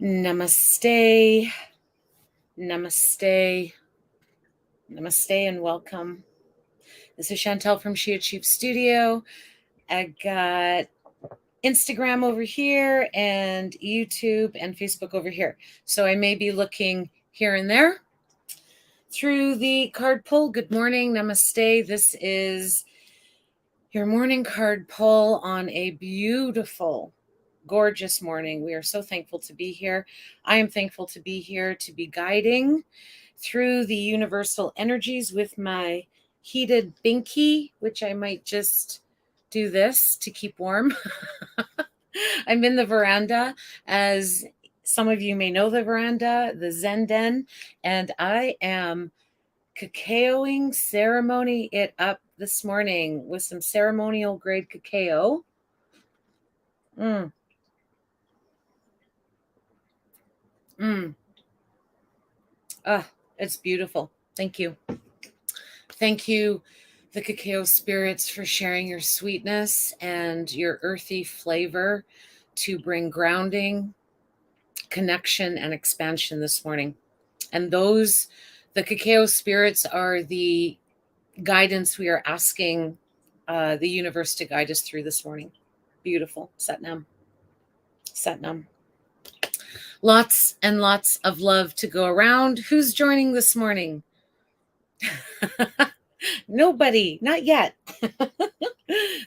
Namaste, namaste, namaste, and welcome. This is Shantal from She Achieved Studio. I got Instagram over here and YouTube and Facebook over here. So I may be looking here and there through the card pull. Good morning, namaste. This is your morning card pull on a beautiful, gorgeous morning. We are so thankful to be here. I am thankful to be here to be guiding through the universal energies with my heated binky, which I might just do this to keep warm. I'm in the veranda, as some of you may know the veranda, the Zen Den, and I am cacaoing ceremony it up this morning with some ceremonial grade cacao. It's beautiful. Thank you. Thank you, the cacao spirits, for sharing your sweetness and your earthy flavor to bring grounding, connection, and expansion this morning. And the cacao spirits are the guidance we are asking the universe to guide us through this morning. Beautiful. Satnam. Satnam. Lots and lots of love to go around. Who's joining this morning? Nobody, not yet.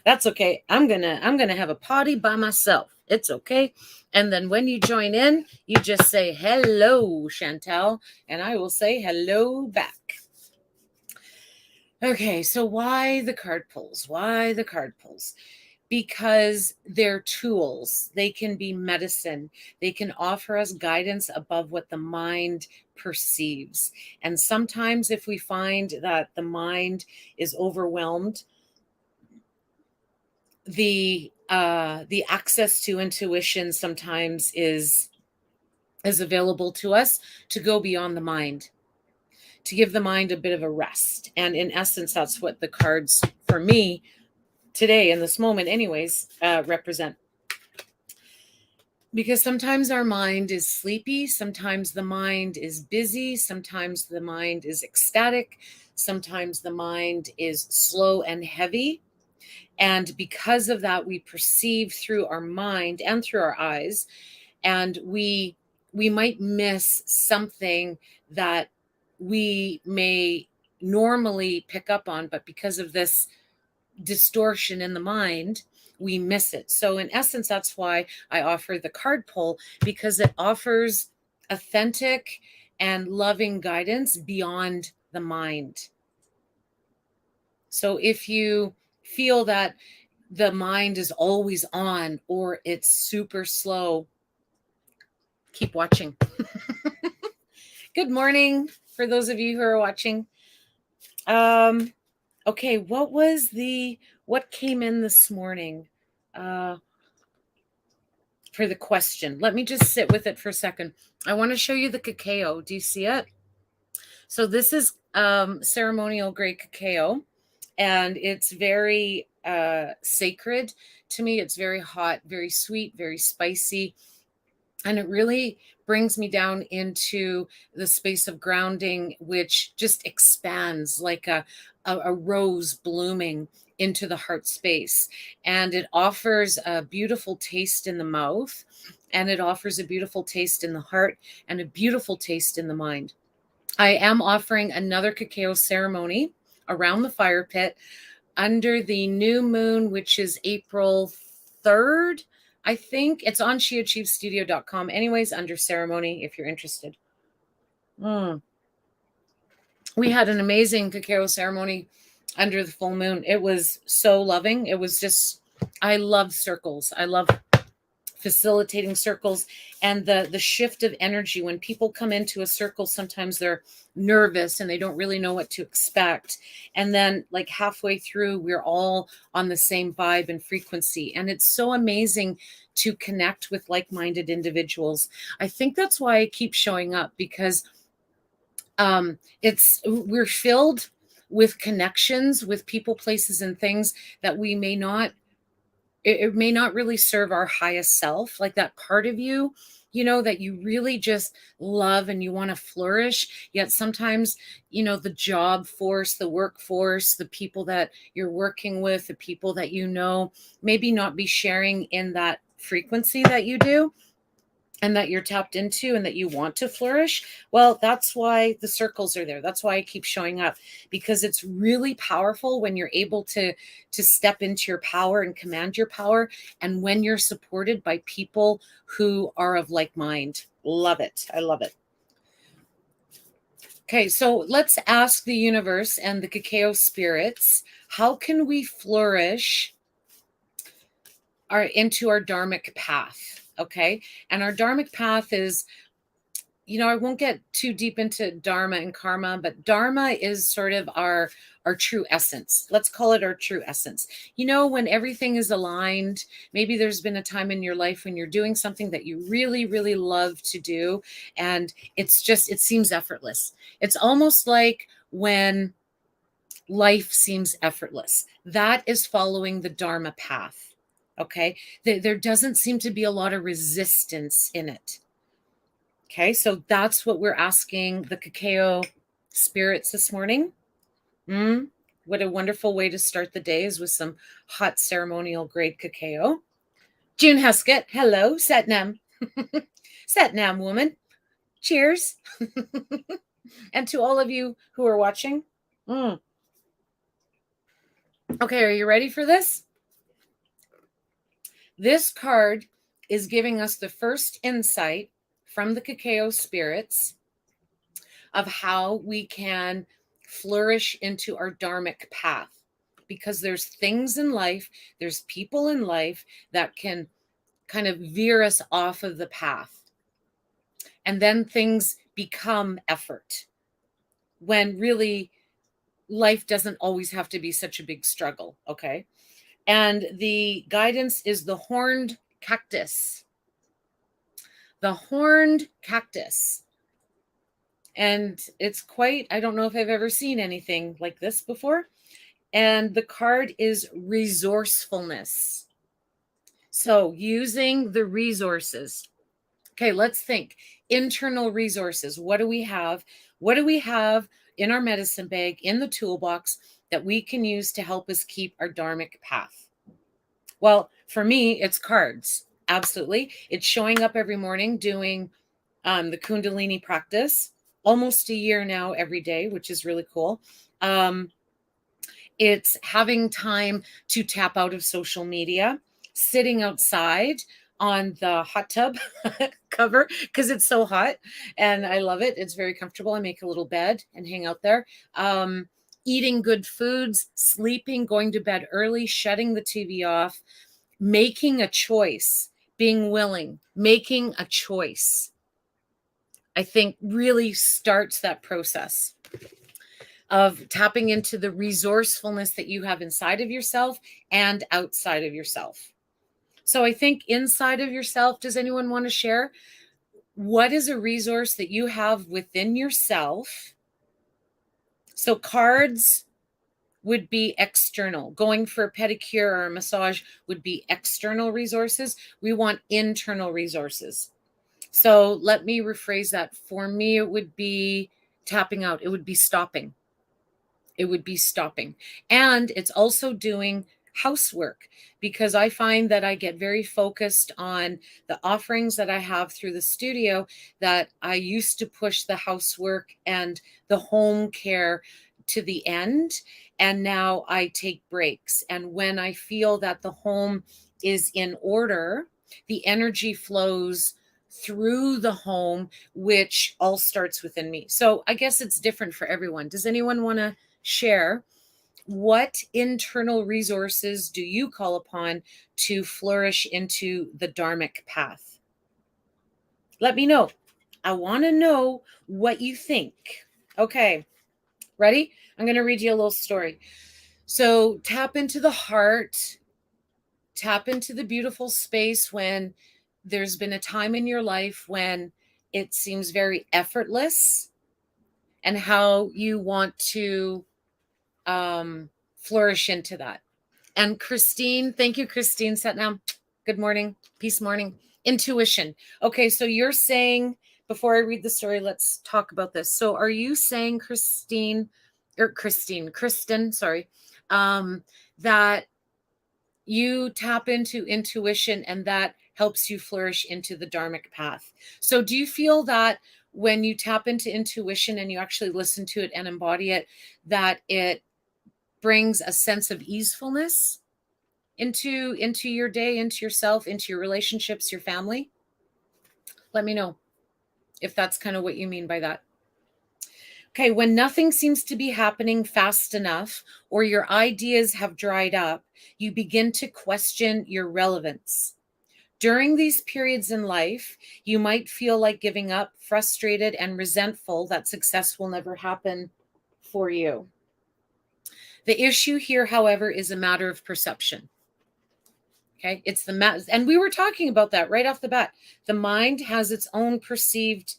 That's okay. I'm gonna have a party by myself. It's okay. And then when you join in, you just say hello, Shantal, and I will say hello back. Okay, so why the card pulls? Why the card pulls? Because they're tools. They can be medicine. They can offer us guidance above what the mind perceives. And sometimes if we find that the mind is overwhelmed, the access to intuition sometimes is available to us to go beyond the mind, to give the mind a bit of a rest. And in essence, that's what the cards for me today in this moment anyways represent. Because sometimes our mind is sleepy, sometimes the mind is busy, sometimes the mind is ecstatic, sometimes the mind is slow and heavy. And because of that, we perceive through our mind and through our eyes, and we might miss something that we may normally pick up on, but because of this distortion in the mind, we miss it. So in essence, that's why I offer the card pull, because it offers authentic and loving guidance beyond the mind. So if you feel that the mind is always on or it's super slow, keep watching. Good morning for those of you who are watching. Okay, what came in this morning for the question? Let me just sit with it for a second. I want to show you the cacao. Do you see it? So this is ceremonial grade cacao, and it's very sacred to me. It's very hot, very sweet, very spicy. And it really brings me down into the space of grounding, which just expands like a rose blooming into the heart space. And it offers a beautiful taste in the mouth, and it offers a beautiful taste in the heart, and a beautiful taste in the mind. I am offering another cacao ceremony around the fire pit under the new moon, which is April 3rd. I think it's on sheachievedstudio.com. Anyways, under ceremony, if you're interested. We had an amazing cacao ceremony under the full moon. It was so loving. It was just, I love circles. I love facilitating circles, and the shift of energy. When people come into a circle, sometimes they're nervous and they don't really know what to expect. And then like halfway through, we're all on the same vibe and frequency. And it's so amazing to connect with like-minded individuals. I think that's why I keep showing up, because we're filled with connections with people, places, and things that we may not it may not really serve our highest self, like that part of you, that you really just love and you want to flourish. Yet sometimes, the job force, the workforce, the people that you're working with, the people that maybe not be sharing in that frequency that you do and that you're tapped into and that you want to flourish. Well, that's why the circles are there. That's why I keep showing up, because it's really powerful when you're able to step into your power and command your power, and when you're supported by people who are of like mind. Love it. I love it. Okay, so let's ask the universe and the cacao spirits, how can we flourish into our dharmic path? Okay, and our dharmic path is, I won't get too deep into dharma and karma, but dharma is sort of our true essence. Let's call it our true essence. When everything is aligned, maybe there's been a time in your life when you're doing something that you really, really love to do, and it seems effortless. It's almost like when life seems effortless. That is following the dharma path. Okay? There doesn't seem to be a lot of resistance in it. Okay, so that's what we're asking the cacao spirits this morning. What a wonderful way to start the day is with some hot ceremonial grade cacao. June Heskett, hello, Satnam. Satnam woman, cheers. And to all of you who are watching. Okay, are you ready for this? This card is giving us the first insight from the cacao spirits of how we can flourish into our dharmic path, because there's things in life, there's people in life that can kind of veer us off of the path, and then things become effort, when really life doesn't always have to be such a big struggle. Okay, and the guidance is the horned cactus. The horned cactus. And it's I don't know if I've ever seen anything like this before. And the card is resourcefulness. So using the resources. Okay, let's think. Internal resources. What do we have? What do we have in our medicine bag, in the toolbox, that we can use to help us keep our dharmic path? Well, for me, it's cards. Absolutely. It's showing up every morning doing the Kundalini practice, almost a year now every day, which is really cool. It's having time to tap out of social media, sitting outside on the hot tub cover because it's so hot and I love it. It's very comfortable. I make a little bed and hang out there. Eating good foods, sleeping, going to bed early, shutting the TV off, making a choice, being willing, making a choice, I think really starts that process of tapping into the resourcefulness that you have inside of yourself and outside of yourself. So I think inside of yourself, does anyone want to share? What is a resource that you have within yourself? So cards would be external. Going for a pedicure or a massage would be external resources. We want internal resources. So let me rephrase that. For me, it would be tapping out. It would be stopping. It would be stopping. And it's also doing housework, because I find that I get very focused on the offerings that I have through the studio, that I used to push the housework and the home care to the end. And now I take breaks. And when I feel that the home is in order, the energy flows through the home, which all starts within me. So I guess it's different for everyone. Does anyone want to share what internal resources do you call upon to flourish into the dharmic path? Let me know. I want to know what you think. Okay, ready? I'm going to read you a little story. So tap into the heart, tap into the beautiful space when there's been a time in your life when it seems very effortless, and how you want to flourish into that. And Christine, thank you, Christine. Satnam, good morning. Peace morning. Intuition. Okay, so you're saying, before I read the story, let's talk about this. So are you saying, Kristen, sorry, that you tap into intuition and that helps you flourish into the dharmic path? So do you feel that when you tap into intuition and you actually listen to it and embody it, that it brings a sense of easefulness into your day, into yourself, into your relationships, your family? Let me know if that's kind of what you mean by that. Okay, when nothing seems to be happening fast enough or your ideas have dried up, you begin to question your relevance. During these periods in life, you might feel like giving up, frustrated, and resentful that success will never happen for you. The issue here, however, is a matter of perception. Okay, it's and we were talking about that right off the bat. The mind has its own perceived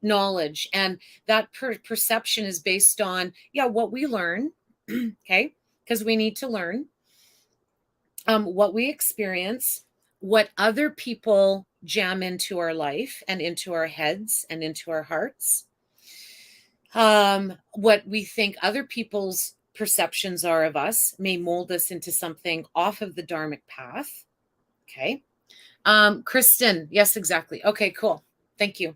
knowledge, and that perception is based on, what we learn, okay, because we need to learn, what we experience, what other people jam into our life and into our heads and into our hearts, what we think other people's perceptions are of us may mold us into something off of the dharmic path. Okay. Kristen, yes, exactly. Okay, cool. Thank you.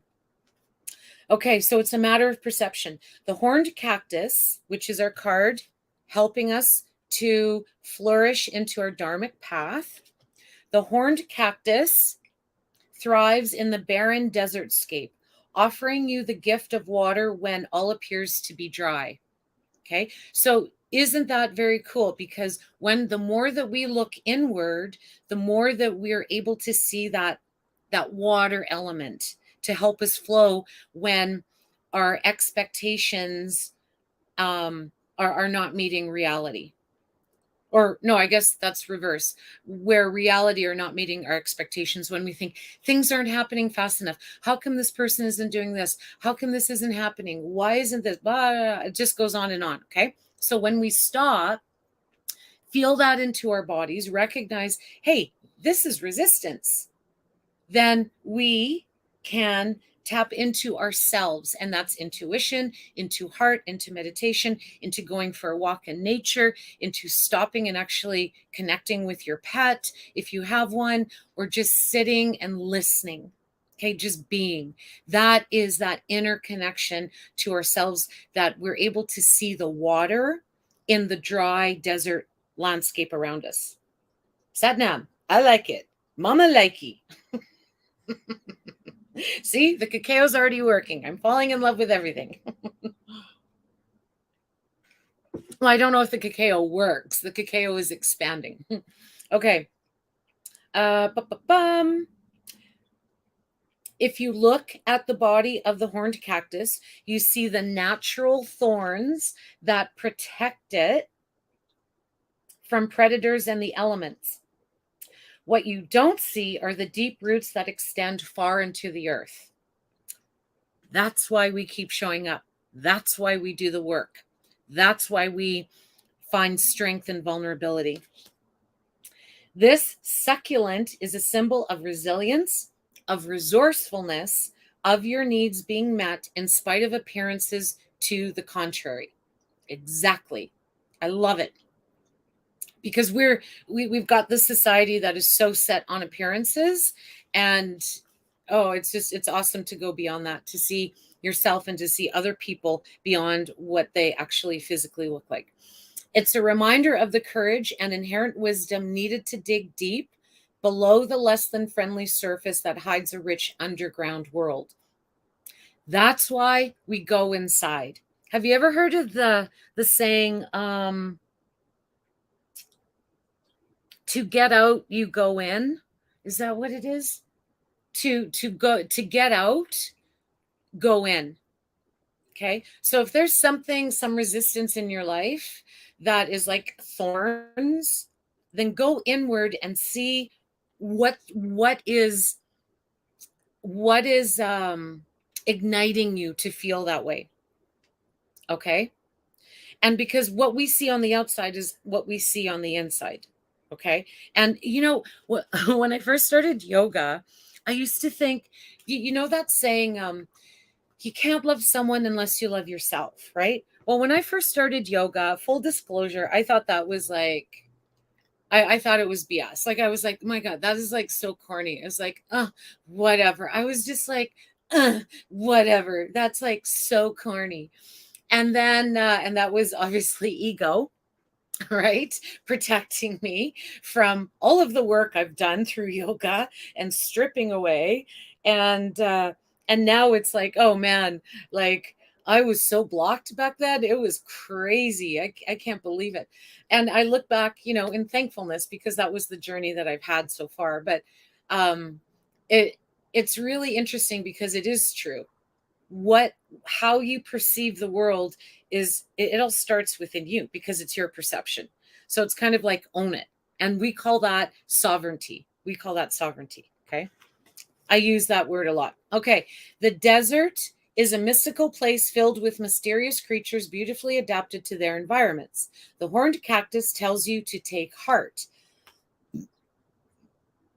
Okay, so it's a matter of perception. The Horned Cactus, which is our card helping us to flourish into our dharmic path. The Horned Cactus thrives in the barren desert scape, offering you the gift of water when all appears to be dry. Okay, so isn't that very cool? Because the more that we look inward, the more that we're able to see that water element to help us flow when our expectations are not meeting reality. Or no, I guess that's reverse, where reality are not meeting our expectations, when we think things aren't happening fast enough. How come this person isn't doing this? How come this isn't happening? Why isn't this? Blah, it just goes on and on. Okay. So when we stop, feel that into our bodies, recognize, hey, this is resistance, then we can tap into ourselves. And that's intuition, into heart, into meditation, into going for a walk in nature, into stopping and actually connecting with your pet, if you have one, or just sitting and listening. Okay, just being. That is that inner connection to ourselves, that we're able to see the water in the dry desert landscape around us. Satnam, I like it. Mama likey. See, the cacao's already working. I'm falling in love with everything. Well, I don't know if the cacao works. The cacao is expanding. Okay. If you look at the body of the horned cactus, you see the natural thorns that protect it from predators and the elements. What you don't see are the deep roots that extend far into the earth. That's why we keep showing up. That's why we do the work. That's why we find strength and vulnerability. This succulent is a symbol of resilience, of resourcefulness, of your needs being met in spite of appearances to the contrary. Exactly. I love it. Because we've got this society that is so set on appearances, and it's awesome to go beyond that, to see yourself and to see other people beyond what they actually physically look like. It's a reminder of the courage and inherent wisdom needed to dig deep below the less than friendly surface that hides a rich underground world. That's why we go inside. Have you ever heard of the saying, to get out, you go in? Is that what it is? To get out, go in. Okay. So if there's some resistance in your life that is like thorns, then go inward and see what is igniting you to feel that way. Okay. And because what we see on the outside is what we see on the inside. Okay. And when I first started yoga, I used to think, you know, that saying, you can't love someone unless you love yourself, right? Well, when I first started yoga, full disclosure, I thought that was like, I thought it was BS. Like, I was like, oh my God, that is like so corny. It's like, whatever. I was just like, whatever. That's like so corny. And then, and that was obviously ego, right? Protecting me from all of the work I've done through yoga and stripping away. And now it's like, oh man, like I was so blocked back then. It was crazy. I can't believe it. And I look back, in thankfulness because that was the journey that I've had so far. But um it it's really interesting because it is true. How you perceive the world it all starts within you because it's your perception. So it's kind of like own it. And we call that sovereignty. Okay. I use that word a lot. Okay. The desert is a mystical place filled with mysterious creatures beautifully adapted to their environments. The horned cactus tells you to take heart.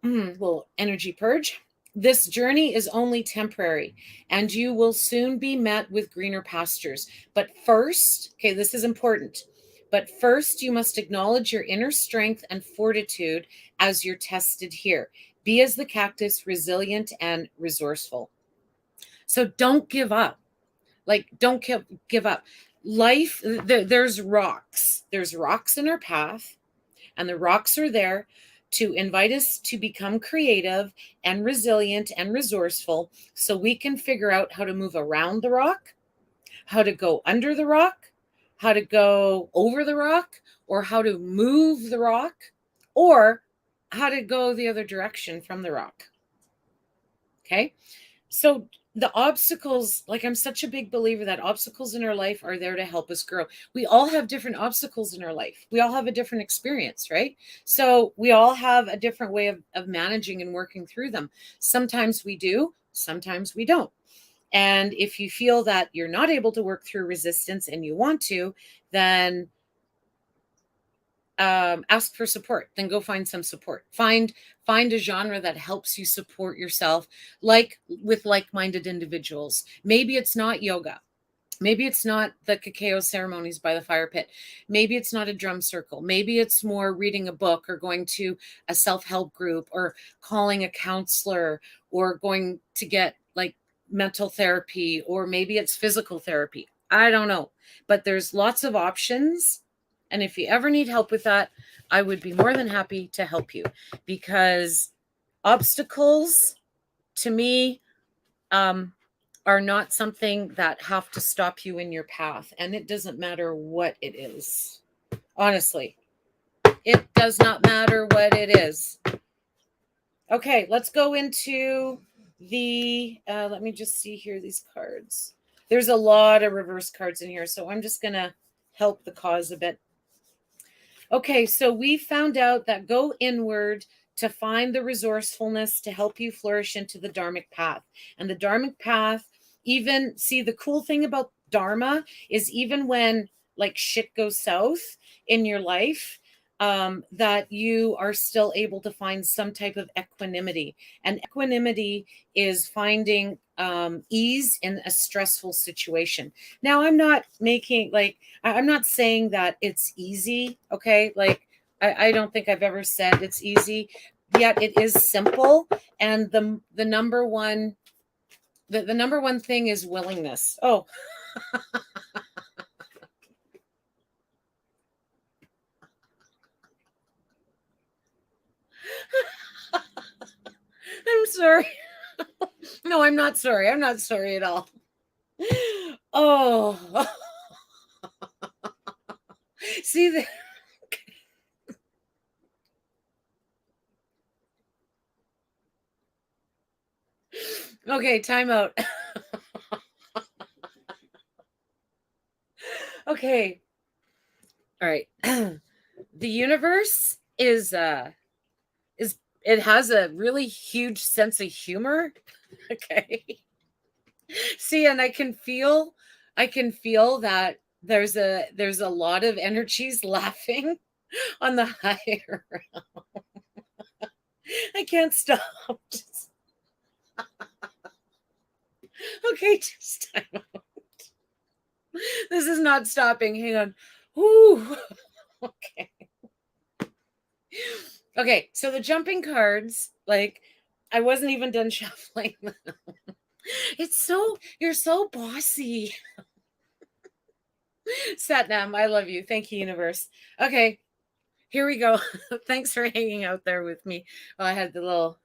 Little energy purge. This journey is only temporary, and you will soon be met with greener pastures. But first, okay, this is important. But first, you must acknowledge your inner strength and fortitude as you're tested here. Be as the cactus, resilient and resourceful. So don't give up. Like, don't give up. Life, there's rocks. There's rocks in our path, and the rocks are there to invite us to become creative and resilient and resourceful so we can figure out how to move around the rock, how to go under the rock, how to go over the rock, or how to move the rock, or how to go the other direction from the rock. Okay. So the obstacles, like I'm such a big believer that obstacles in our life are there to help us grow. We all have different obstacles in our life. We all have a different experience, right? So we all have a different way of managing and working through them. Sometimes we do, sometimes we don't. And if you feel that you're not able to work through resistance and you want to, then ask for support. Then go find some support. Find a genre that helps you support yourself, like with like-minded individuals. Maybe it's not yoga. Maybe it's not the cacao ceremonies by the fire pit. Maybe it's not a drum circle. Maybe it's more reading a book or going to a self-help group or calling a counselor or going to get like mental therapy, or maybe it's physical therapy. I don't know. But there's lots of options. And if you ever need help with that, I would be more than happy to help you, because obstacles to me are not something that have to stop you in your path. And it doesn't matter what it is. Honestly, it does not matter what it is. Okay, let's go into the, let me just see here, these cards. There's a lot of reverse cards in here, so I'm just going to help the cause a bit. Okay, so we found out that go inward to find the resourcefulness to help you flourish into the dharmic path. And the dharmic path, even, see, the cool thing about dharma is even when like shit goes south in your life, that you are still able to find some type of equanimity. And equanimity is finding ease in a stressful situation. Now, I'm not making like, I'm not saying that it's easy. Okay. Like, I don't think I've ever said it's easy, yet it is simple. And the number one, the number one thing is willingness. Oh, I'm sorry. No, I'm not sorry. I'm not sorry at all. Oh, see the. Okay, time out. Okay. All right. The universe is it has a really huge sense of humor. Okay. See, and I can feel that there's a lot of energies laughing on the higher. I can't stop. Okay, just time out. This is not stopping. Hang on. Ooh. Okay. Okay, so the jumping cards, like, I wasn't even done shuffling them. You're so bossy. Satnam, I love you. Thank you, universe. Okay, here we go. Thanks for hanging out there with me. I had the little,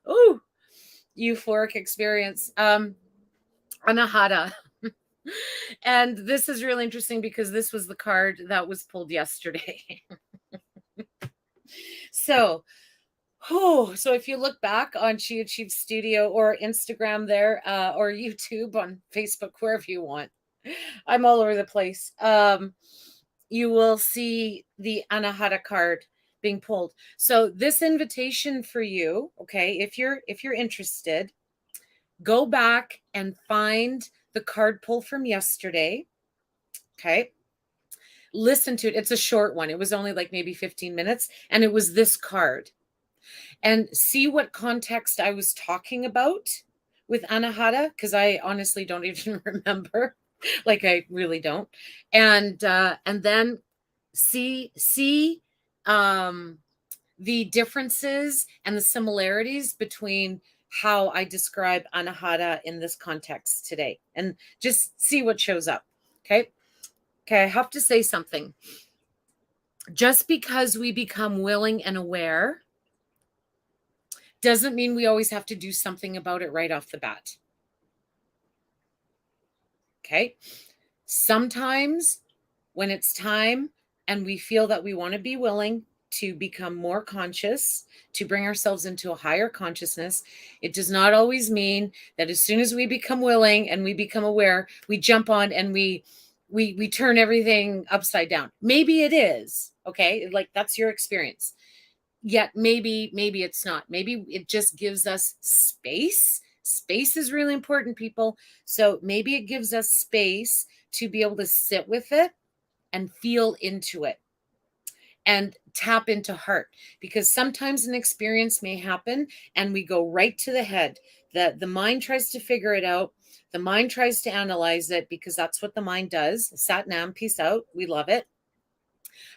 euphoric experience. Anahata. And this is really interesting because this was the card that was pulled yesterday. So if you look back on Chia Chief Studio or Instagram there, or YouTube, on Facebook, wherever you want, I'm all over the place. You will see the Anahata card being pulled. So this invitation for you, okay, if you're interested, go back and find the card pull from yesterday. Okay. Listen to it. It's a short one. It was only like maybe 15 minutes, and it was this card. And see what context I was talking about with Anahata, because I honestly don't even remember. Like, I really don't. And then see the differences and the similarities between how I describe Anahata in this context today, and just see what shows up. Okay, I have to say something. Just because we become willing and aware doesn't mean we always have to do something about it right off the bat. Okay. Sometimes when it's time and we feel that we want to be willing to become more conscious, to bring ourselves into a higher consciousness, it does not always mean that as soon as we become willing and we become aware, we jump on and we turn everything upside down. Maybe it is, okay? Like, that's your experience. Yet maybe it's not. Maybe it just gives us space. Space is really important, people. So maybe it gives us space to be able to sit with it and feel into it and tap into heart, because sometimes an experience may happen and we go right to the head. The mind tries to figure it out. The mind tries to analyze it, because that's what the mind does. Satnam, peace out. We love it.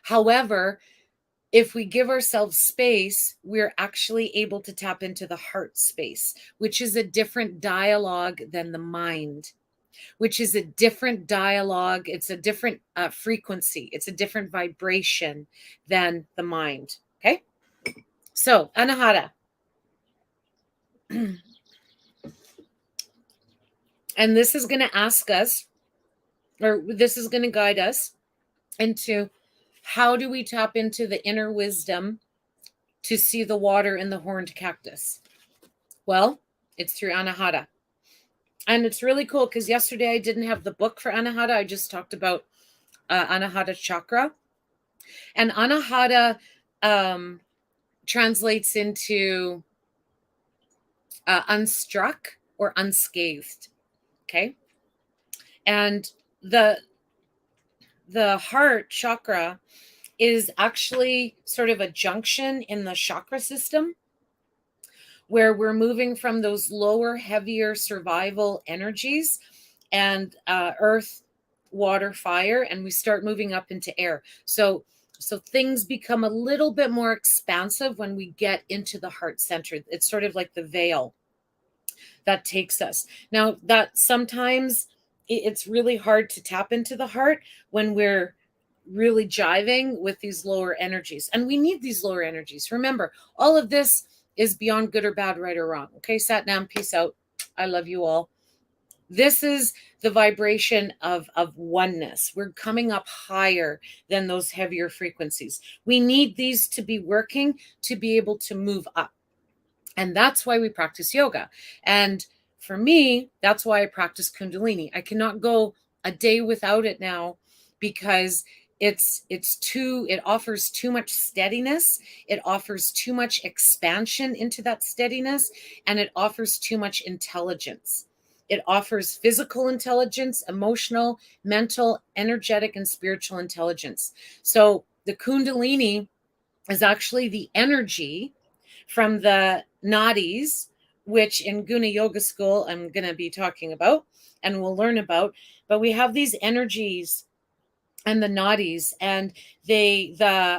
However, if we give ourselves space, we're actually able to tap into the heart space, which is a different dialogue than the mind, which is a different dialogue. It's a different frequency. It's a different vibration than the mind. Okay. So, Anahata. And this is going to ask us, or this is going to guide us into, how do we tap into the inner wisdom to see the water in the horned cactus? Well, it's through Anahata. And it's really cool because yesterday I didn't have the book for Anahata. I just talked about Anahata Chakra. And Anahata translates into unstruck or unscathed. Okay. And the heart chakra is actually sort of a junction in the chakra system, where we're moving from those lower, heavier survival energies and earth, water, fire, and we start moving up into air. So things become a little bit more expansive when we get into the heart center. It's sort of like the veil that takes us. Now, that sometimes it's really hard to tap into the heart when we're really jiving with these lower energies. And we need these lower energies. Remember, all of this is beyond good or bad, right or wrong. Okay, Satnam, peace out. I love you all. This is the vibration of oneness. We're coming up higher than those heavier frequencies. We need these to be working to be able to move up. And that's why we practice yoga. And for me, that's why I practice Kundalini. I cannot go a day without it now, because it offers too much steadiness. It offers too much expansion into that steadiness, and it offers too much intelligence. It offers physical intelligence, emotional, mental, energetic, and spiritual intelligence. So the Kundalini is actually the energy from the nadis, which in Guna Yoga School I'm going to be talking about and we'll learn about. But we have these energies and the nadis, and the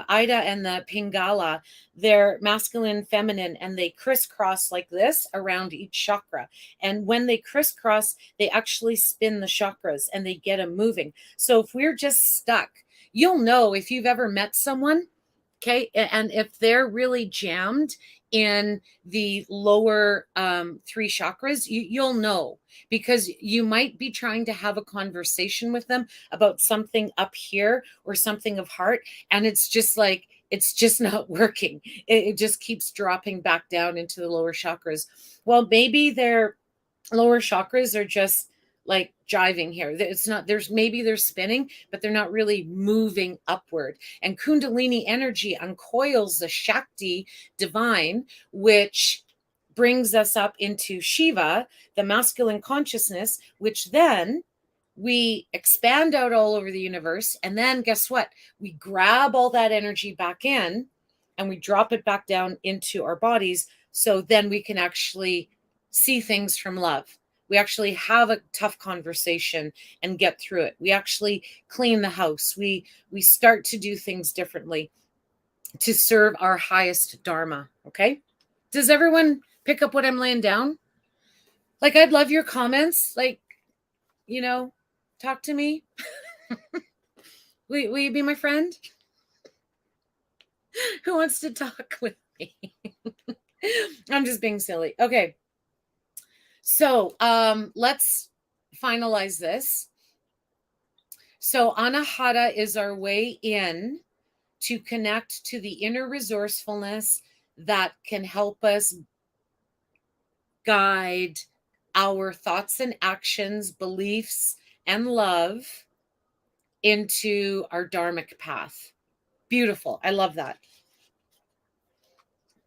Ida and the Pingala, they're masculine, feminine, and they crisscross like this around each chakra. And when they crisscross, they actually spin the chakras and they get them moving. So if we're just stuck, you'll know if you've ever met someone, okay, and if they're really jammed in the lower three chakras, you'll know, because you might be trying to have a conversation with them about something up here or something of heart, and it's just like, it's just not working. It just keeps dropping back down into the lower chakras. Well, maybe their lower chakras are just like jiving here. It's not, there's, maybe they're spinning, but they're not really moving upward. And Kundalini energy uncoils the Shakti divine, which brings us up into Shiva, the masculine consciousness, which then we expand out all over the universe. And then guess what? We grab all that energy back in and we drop it back down into our bodies. So then we can actually see things from love. We actually have a tough conversation and get through it. We actually clean the house. We start to do things differently to serve our highest dharma. Okay. Does everyone pick up what I'm laying down? Like, I'd love your comments. Like, you know, talk to me. Will you be my friend? Who wants to talk with me? I'm just being silly. Okay. So let's finalize this. So Anahata is our way in to connect to the inner resourcefulness that can help us guide our thoughts and actions, beliefs, and love into our dharmic path. Beautiful. I love that.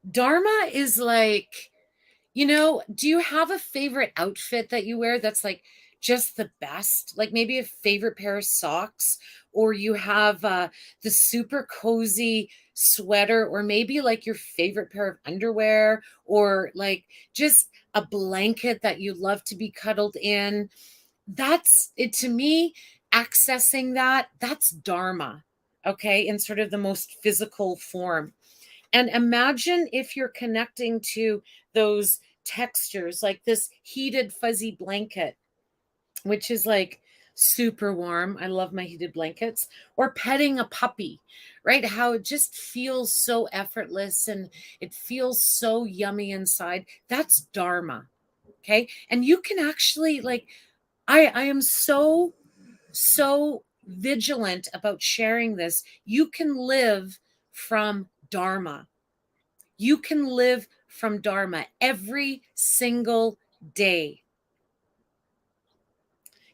Dharma is like, you know, do you have a favorite outfit that you wear that's like just the best? Like maybe a favorite pair of socks, or you have the super cozy sweater, or maybe like your favorite pair of underwear, or like just a blanket that you love to be cuddled in. That's it to me. Accessing that's dharma, okay, in sort of the most physical form. And imagine if you're connecting to those textures, like this heated fuzzy blanket, which is like super warm. I love my heated blankets. Or petting a puppy, right? How it just feels so effortless and it feels so yummy inside. That's dharma. Okay. And you can actually, like, I am so vigilant about sharing this. You can live from dharma. You can live from dharma every single day.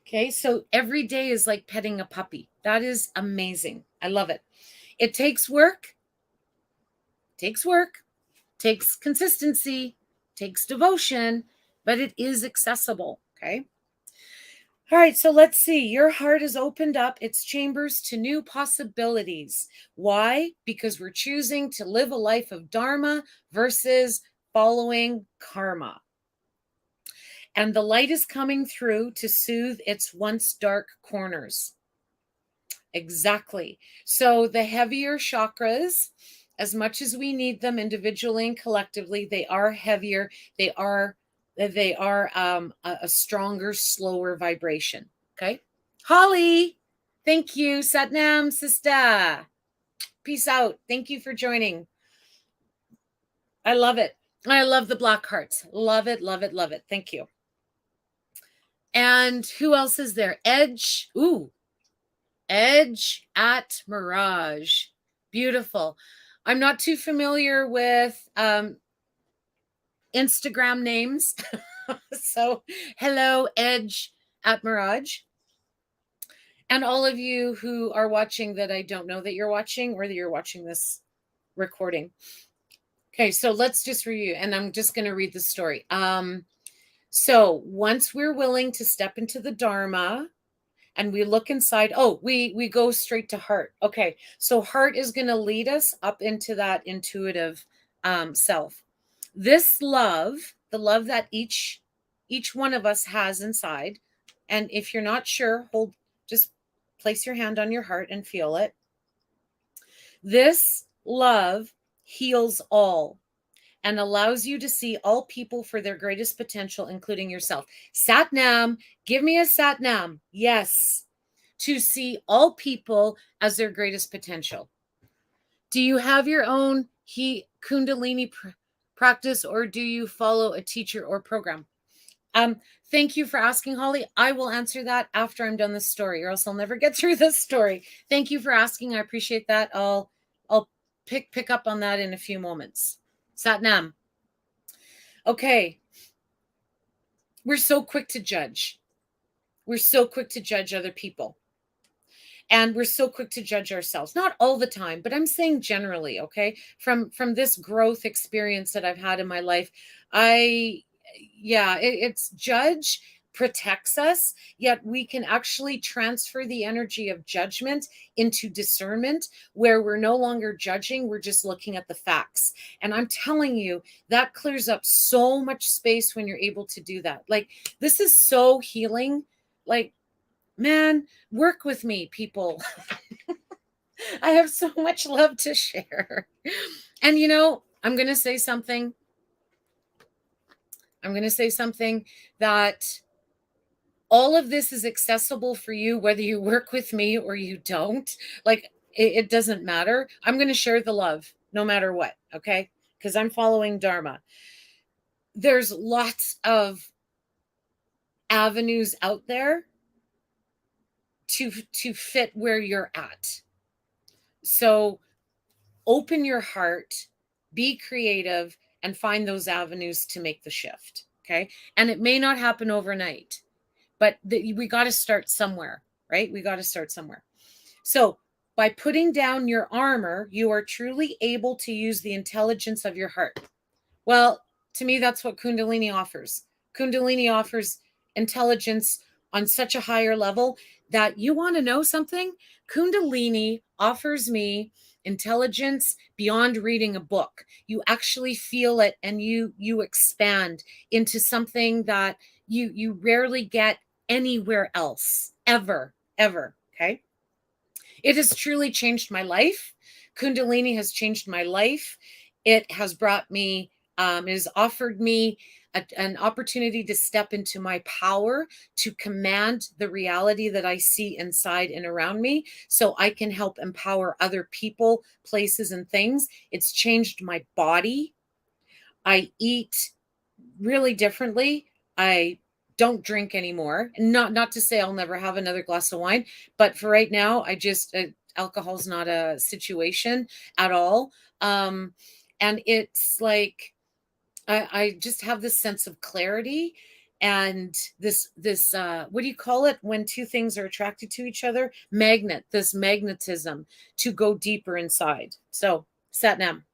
Okay, so every day is like petting a puppy. That is amazing. I love it. It takes work, takes consistency, takes devotion, but it is accessible. Okay. All right, so let's see. Your heart has opened up its chambers to new possibilities. Why? Because we're choosing to live a life of dharma versus following karma. And the light is coming through to soothe its once dark corners. Exactly. So the heavier chakras, as much as we need them individually and collectively, they are heavier. They are a stronger, slower vibration. Okay. Holly, thank you. Satnam, sister. Peace out. Thank you for joining. I love it. I love the black hearts. Love it, love it, love it. Thank you. And who else is there? Edge. Ooh, Edge at Mirage. Beautiful. I'm not too familiar with Instagram names. So hello, Edge at Mirage. And all of you who are watching that I don't know that you're watching, or that you're watching this recording. Okay, so let's just review, and I'm just going to read the story. So once we're willing to step into the Dharma and we look inside, we go straight to heart. Okay, so heart is going to lead us up into that intuitive self. This love, the love that each one of us has inside, and if you're not sure, just place your hand on your heart and feel it. This love heals all and allows you to see all people for their greatest potential, including yourself. Satnam, give me a Satnam. Yes. To see all people as their greatest potential. Do you have your own Kundalini practice, or do you follow a teacher or program? Thank you for asking, Holly. I will answer that after I'm done this story, or else I'll never get through this story. Thank you for asking. I appreciate that. I'll pick up on that in a few moments. Satnam. Okay. We're so quick to judge. We're so quick to judge other people. And we're so quick to judge ourselves. Not all the time, but I'm saying generally, okay? From this growth experience that I've had in my life, it's judge protects us, yet we can actually transfer the energy of judgment into discernment, where we're no longer judging, we're just looking at the facts. And I'm telling you, that clears up so much space when you're able to do that. Like, this is so healing. Like, man, work with me, people. I have so much love to share. And I'm going to say something. That all of this is accessible for you, whether you work with me or you don't. Like, it doesn't matter. I'm going to share the love no matter what, okay? Because I'm following Dharma. There's lots of avenues out there to fit where you're at. So open your heart, be creative, and find those avenues to make the shift, okay? And it may not happen overnight, but we got to start somewhere, right? We got to start somewhere. So by putting down your armor, you are truly able to use the intelligence of your heart. Well, to me, that's what Kundalini offers. Kundalini offers intelligence on such a higher level that, you want to know something? Kundalini offers me intelligence beyond reading a book. You actually feel it, and you expand into something that you rarely get anywhere else, ever. Okay. It has truly changed my life. Kundalini has changed my life. It has brought me, it has offered me an opportunity to step into my power, to command the reality that I see inside and around me, so I can help empower other people, places, and things. It's changed my body. I eat really differently. I don't drink anymore. Not to say I'll never have another glass of wine, but for right now, I just alcohol's not a situation at all. And it's like, I just have this sense of clarity and this what do you call it when two things are attracted to each other? This magnetism to go deeper inside. So, Satnam.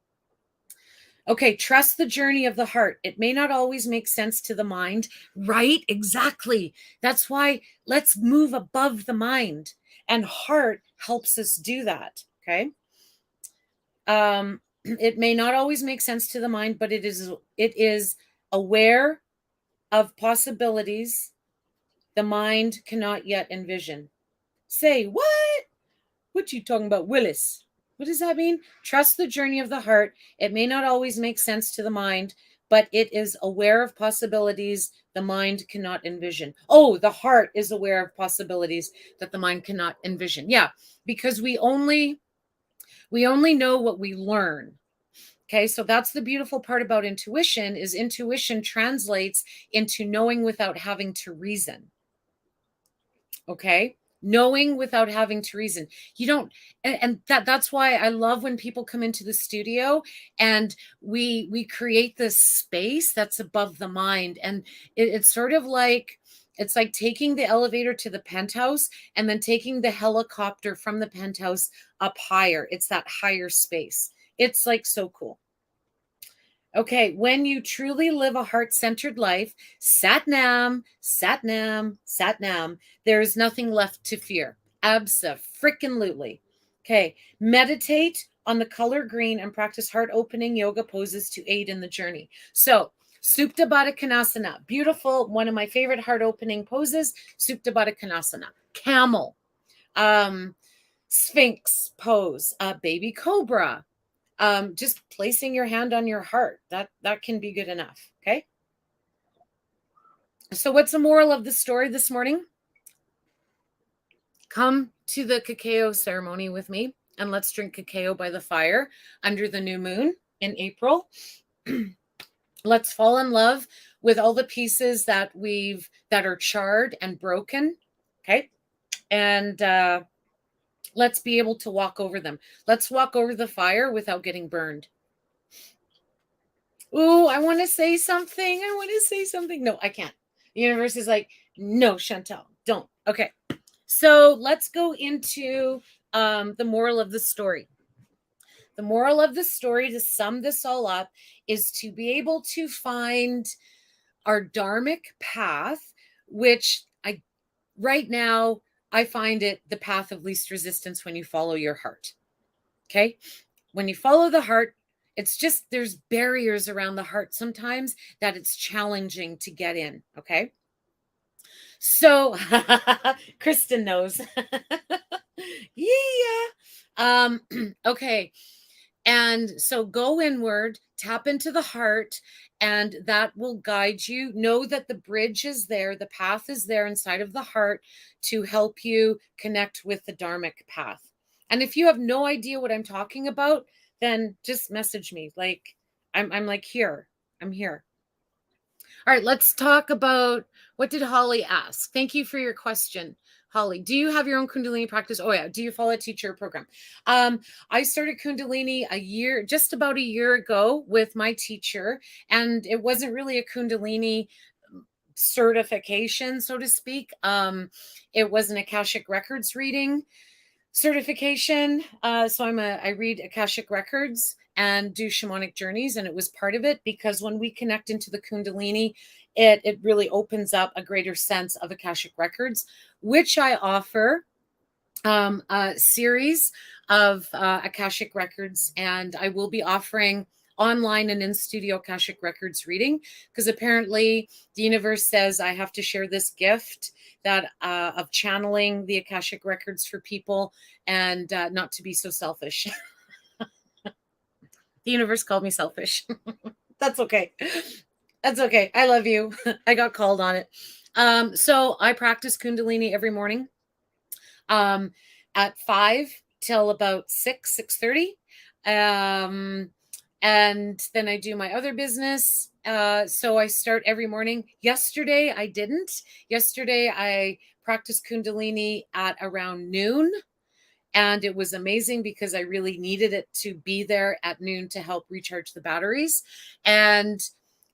Okay, trust the journey of the heart. It may not always make sense to the mind, right? Exactly. That's why let's move above the mind, and heart helps us do that, okay? It may not always make sense to the mind, but it is aware of possibilities the mind cannot yet envision. Say, what? What you talking about, Willis? What does that mean? Trust the journey of the heart. It may not always make sense to the mind, but it is aware of possibilities the mind cannot envision. Oh, the heart is aware of possibilities that the mind cannot envision. Yeah, because we only know what we learn. Okay, so that's the beautiful part about intuition, is intuition translates into knowing without having to reason. Okay, knowing without having to reason. You don't, and that's why I love when people come into the studio and we create this space that's above the mind, and it's sort of like, it's like taking the elevator to the penthouse and then taking the helicopter from the penthouse up higher. It's that higher space. It's like so cool. Okay, when you truly live a heart-centered life, Satnam, Satnam, Satnam, there is nothing left to fear. Abso-freaking-lutely. Okay, meditate on the color green and practice heart-opening yoga poses to aid in the journey. So Supta Baddha Konasana, beautiful, one of my favorite heart-opening poses, Supta Baddha Konasana. Camel, Sphinx pose, baby cobra, just placing your hand on your heart. That can be good enough, okay? So what's the moral of the story this morning? Come to the cacao ceremony with me and let's drink cacao by the fire under the new moon in April. Let's fall in love with all the pieces that are charred and broken, okay? And let's be able to walk over them. Let's walk over the fire without getting burned. Ooh, I want to say something. No, I can't. The universe is like, no, Shantal, don't. Okay. So let's go into the moral of the story. The moral of the story, to sum this all up, is to be able to find our dharmic path, which right now I find it the path of least resistance when you follow your heart. Okay? When you follow the heart, it's just there's barriers around the heart sometimes that it's challenging to get in. Okay? So Kristen knows. Yeah. Okay. And so go inward, tap into the heart, and that will guide you. Know that the bridge is there, the path is there inside of the heart to help you connect with the dharmic path. And if you have no idea what I'm talking about, then just message me. Like I'm like here. I'm here. All right, let's talk about what did Holly ask? Thank you for your question. Holly, do you have your own Kundalini practice? Oh yeah. Do you follow a teacher program? I started Kundalini just about a year ago with my teacher, and it wasn't really a Kundalini certification, so to speak. It was an Akashic Records reading certification. So I read Akashic Records and do shamanic journeys, and it was part of it because when we connect into the Kundalini, it really opens up a greater sense of Akashic Records, which I offer a series of Akashic Records, and I will be offering online and in studio Akashic Records reading because apparently the universe says I have to share this gift that of channeling the Akashic Records for people and not to be so selfish. The universe called me selfish. That's okay. That's okay. I love you. I got called on it. So I practice Kundalini every morning at 5 till about 6:30. And then I do my other business. So I start every morning. Yesterday, I didn't. Yesterday, I practiced Kundalini at around noon. And it was amazing because I really needed it to be there at noon to help recharge the batteries. And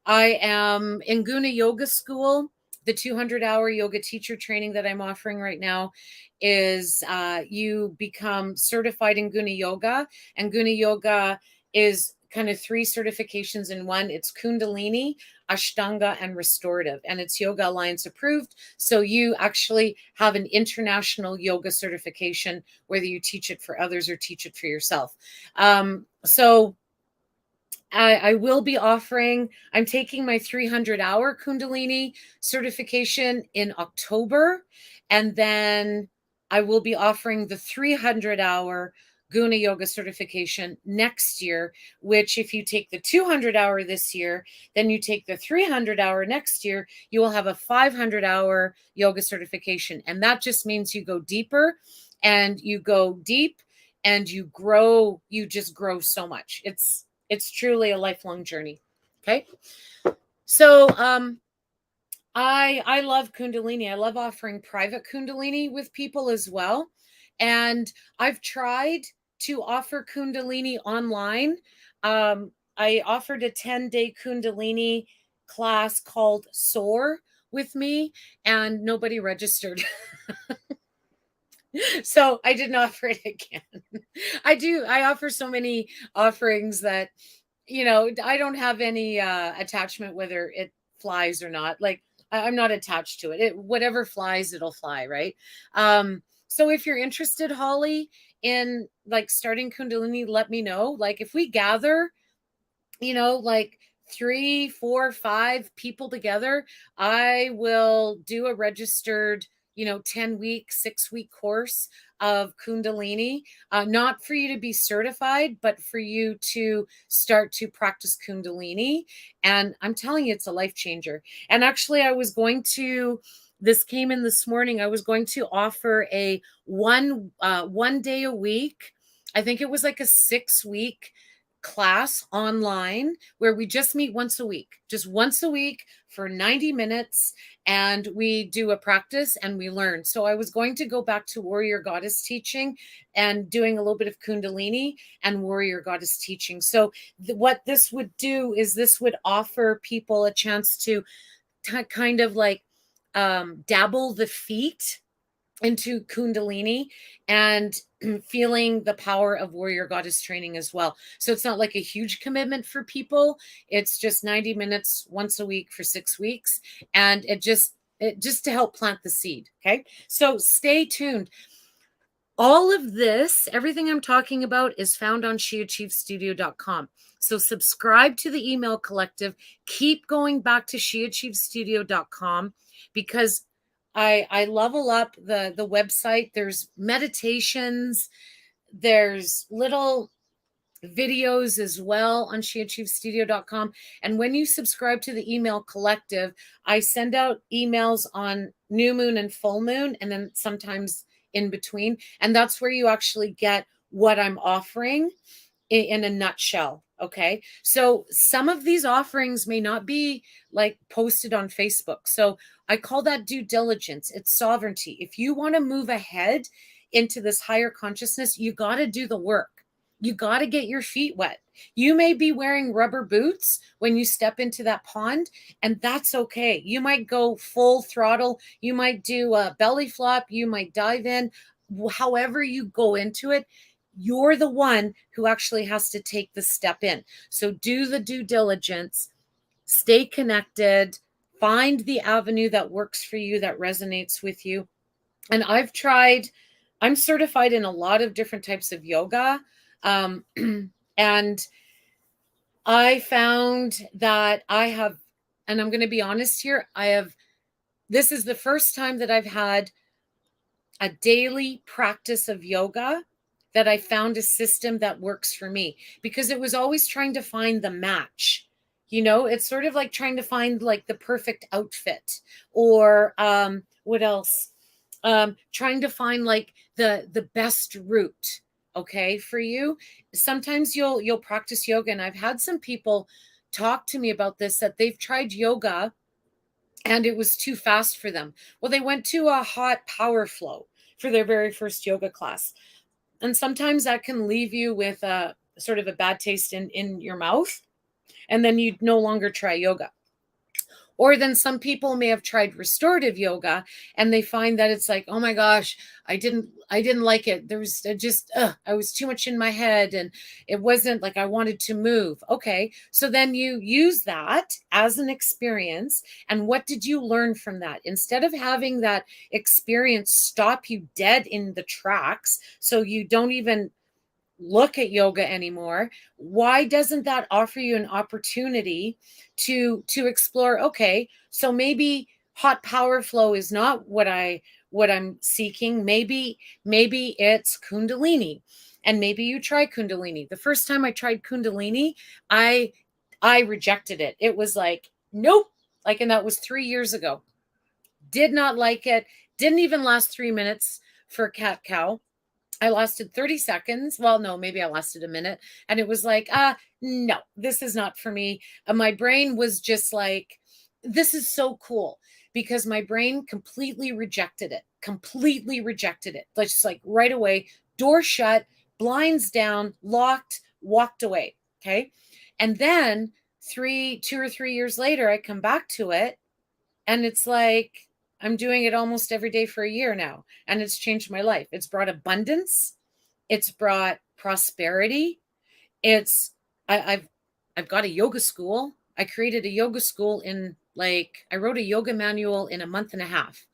I am in GUNA Yoga School. The 200-hour yoga teacher training that I'm offering right now is you become certified in GUNA Yoga. And GUNA Yoga is kind of 3 certifications in one. It's Kundalini, Ashtanga, and Restorative. And it's Yoga Alliance approved. So you actually have an international yoga certification, whether you teach it for others or teach it for yourself. So I will be offering, I'm taking my 300-hour Kundalini certification in October. And then I will be offering the 300-hour GUNA Yoga certification next year, which if you take the 200-hour this year, then you take the 300-hour next year, you will have a 500-hour yoga certification. And that just means you go deeper and you go deep and you grow, you just grow so much. It's truly a lifelong journey. Okay. So, I love Kundalini. I love offering private Kundalini with people as well. And I've tried to offer Kundalini online. I offered a 10-day Kundalini class called SOAR with me, and nobody registered. So I didn't offer it again. I offer so many offerings that, I don't have any attachment whether it flies or not. Like I'm not attached to it. Whatever flies, it'll fly, right? So if you're interested, Holly, in like starting Kundalini, let me know. Like if we gather, like 3, 4, 5 people together, I will do a registered 10-week, 6-week course of Kundalini, not for you to be certified, but for you to start to practice Kundalini. And I'm telling you, it's a life changer. And actually, this came in this morning. I was going to offer a one day a week. I think it was like a 6-week class online where we just meet once a week for 90 minutes, and we do a practice and we learn. So I was going to go back to warrior goddess teaching and doing a little bit of Kundalini and warrior goddess teaching. So what this would do is this would offer people a chance to kind of like dabble the feet into Kundalini and feeling the power of warrior goddess training as well. So it's not like a huge commitment for people. It's just 90 minutes once a week for 6 weeks. And it just to help plant the seed. Okay. So stay tuned. All of this, everything I'm talking about, is found on sheachievestudio.com. So subscribe to the email collective. Keep going back to sheachievestudio.com because I level up the website. There's meditations, there's little videos as well on sheachievestudio.com. And when you subscribe to the email collective, I send out emails on new moon and full moon, and then sometimes in between. And that's where you actually get what I'm offering in a nutshell. Okay. So some of these offerings may not be like posted on Facebook. So I call that due diligence. It's sovereignty. If you want to move ahead into this higher consciousness, you got to do the work. You got to get your feet wet. You may be wearing rubber boots when you step into that pond, and that's okay. You might go full throttle. You might do a belly flop. You might dive in. However you go into it, you're the one who actually has to take the step in. So do the due diligence, stay connected, find the avenue that works for you, that resonates with you. And I'm certified in a lot of different types of yoga. And I found that and I'm going to be honest here, this is the first time that I've had a daily practice of yoga that I found a system that works for me, because it was always trying to find the match. It's sort of like trying to find like the perfect outfit, or what else? Trying to find like the best route, okay, for you. Sometimes you'll practice yoga, and I've had some people talk to me about this, that they've tried yoga and it was too fast for them. Well, they went to a hot power flow for their very first yoga class. And sometimes that can leave you with a sort of a bad taste in your mouth. And then you'd no longer try yoga. Or then some people may have tried restorative yoga and they find that it's like, oh my gosh, I didn't like it. There was I was too much in my head and it wasn't like I wanted to move. Okay. So then you use that as an experience. And what did you learn from that? Instead of having that experience stop you dead in the tracks, so you don't even look at yoga anymore, why doesn't that offer you an opportunity to explore? Okay, so maybe hot power flow is not what I'm seeking. Maybe it's Kundalini, and maybe you try Kundalini. The first time I tried Kundalini, I rejected it. It was like, nope. Like, and that was 3 years ago. Did not like it. Didn't even last 3 minutes for cat cow. I lasted 30 seconds. Well, no, maybe I lasted a minute. And it was like, no, this is not for me. My brain was just like, this is so cool, because my brain completely rejected it. Just like right away, door shut, blinds down, locked, walked away. Okay. And then 2 or 3 years later, I come back to it and it's like, I'm doing it almost every day for a year now, and it's changed my life. It's brought abundance. It's brought prosperity. I've got a yoga school. I created a yoga school I wrote a yoga manual in a month and a half.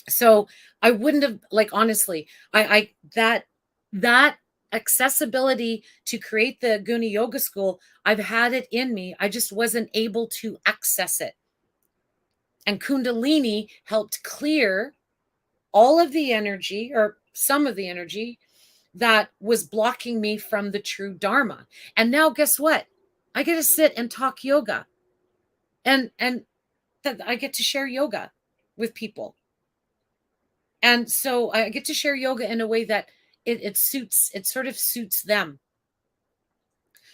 So I wouldn't have, like, honestly, that that accessibility to create the GUNA yoga school, I've had it in me. I just wasn't able to access it. And Kundalini helped clear all of the energy, or some of the energy, that was blocking me from the true Dharma. And now guess what? I get to sit and talk yoga. And I get to share yoga with people. And so I get to share yoga in a way that it sort of suits them.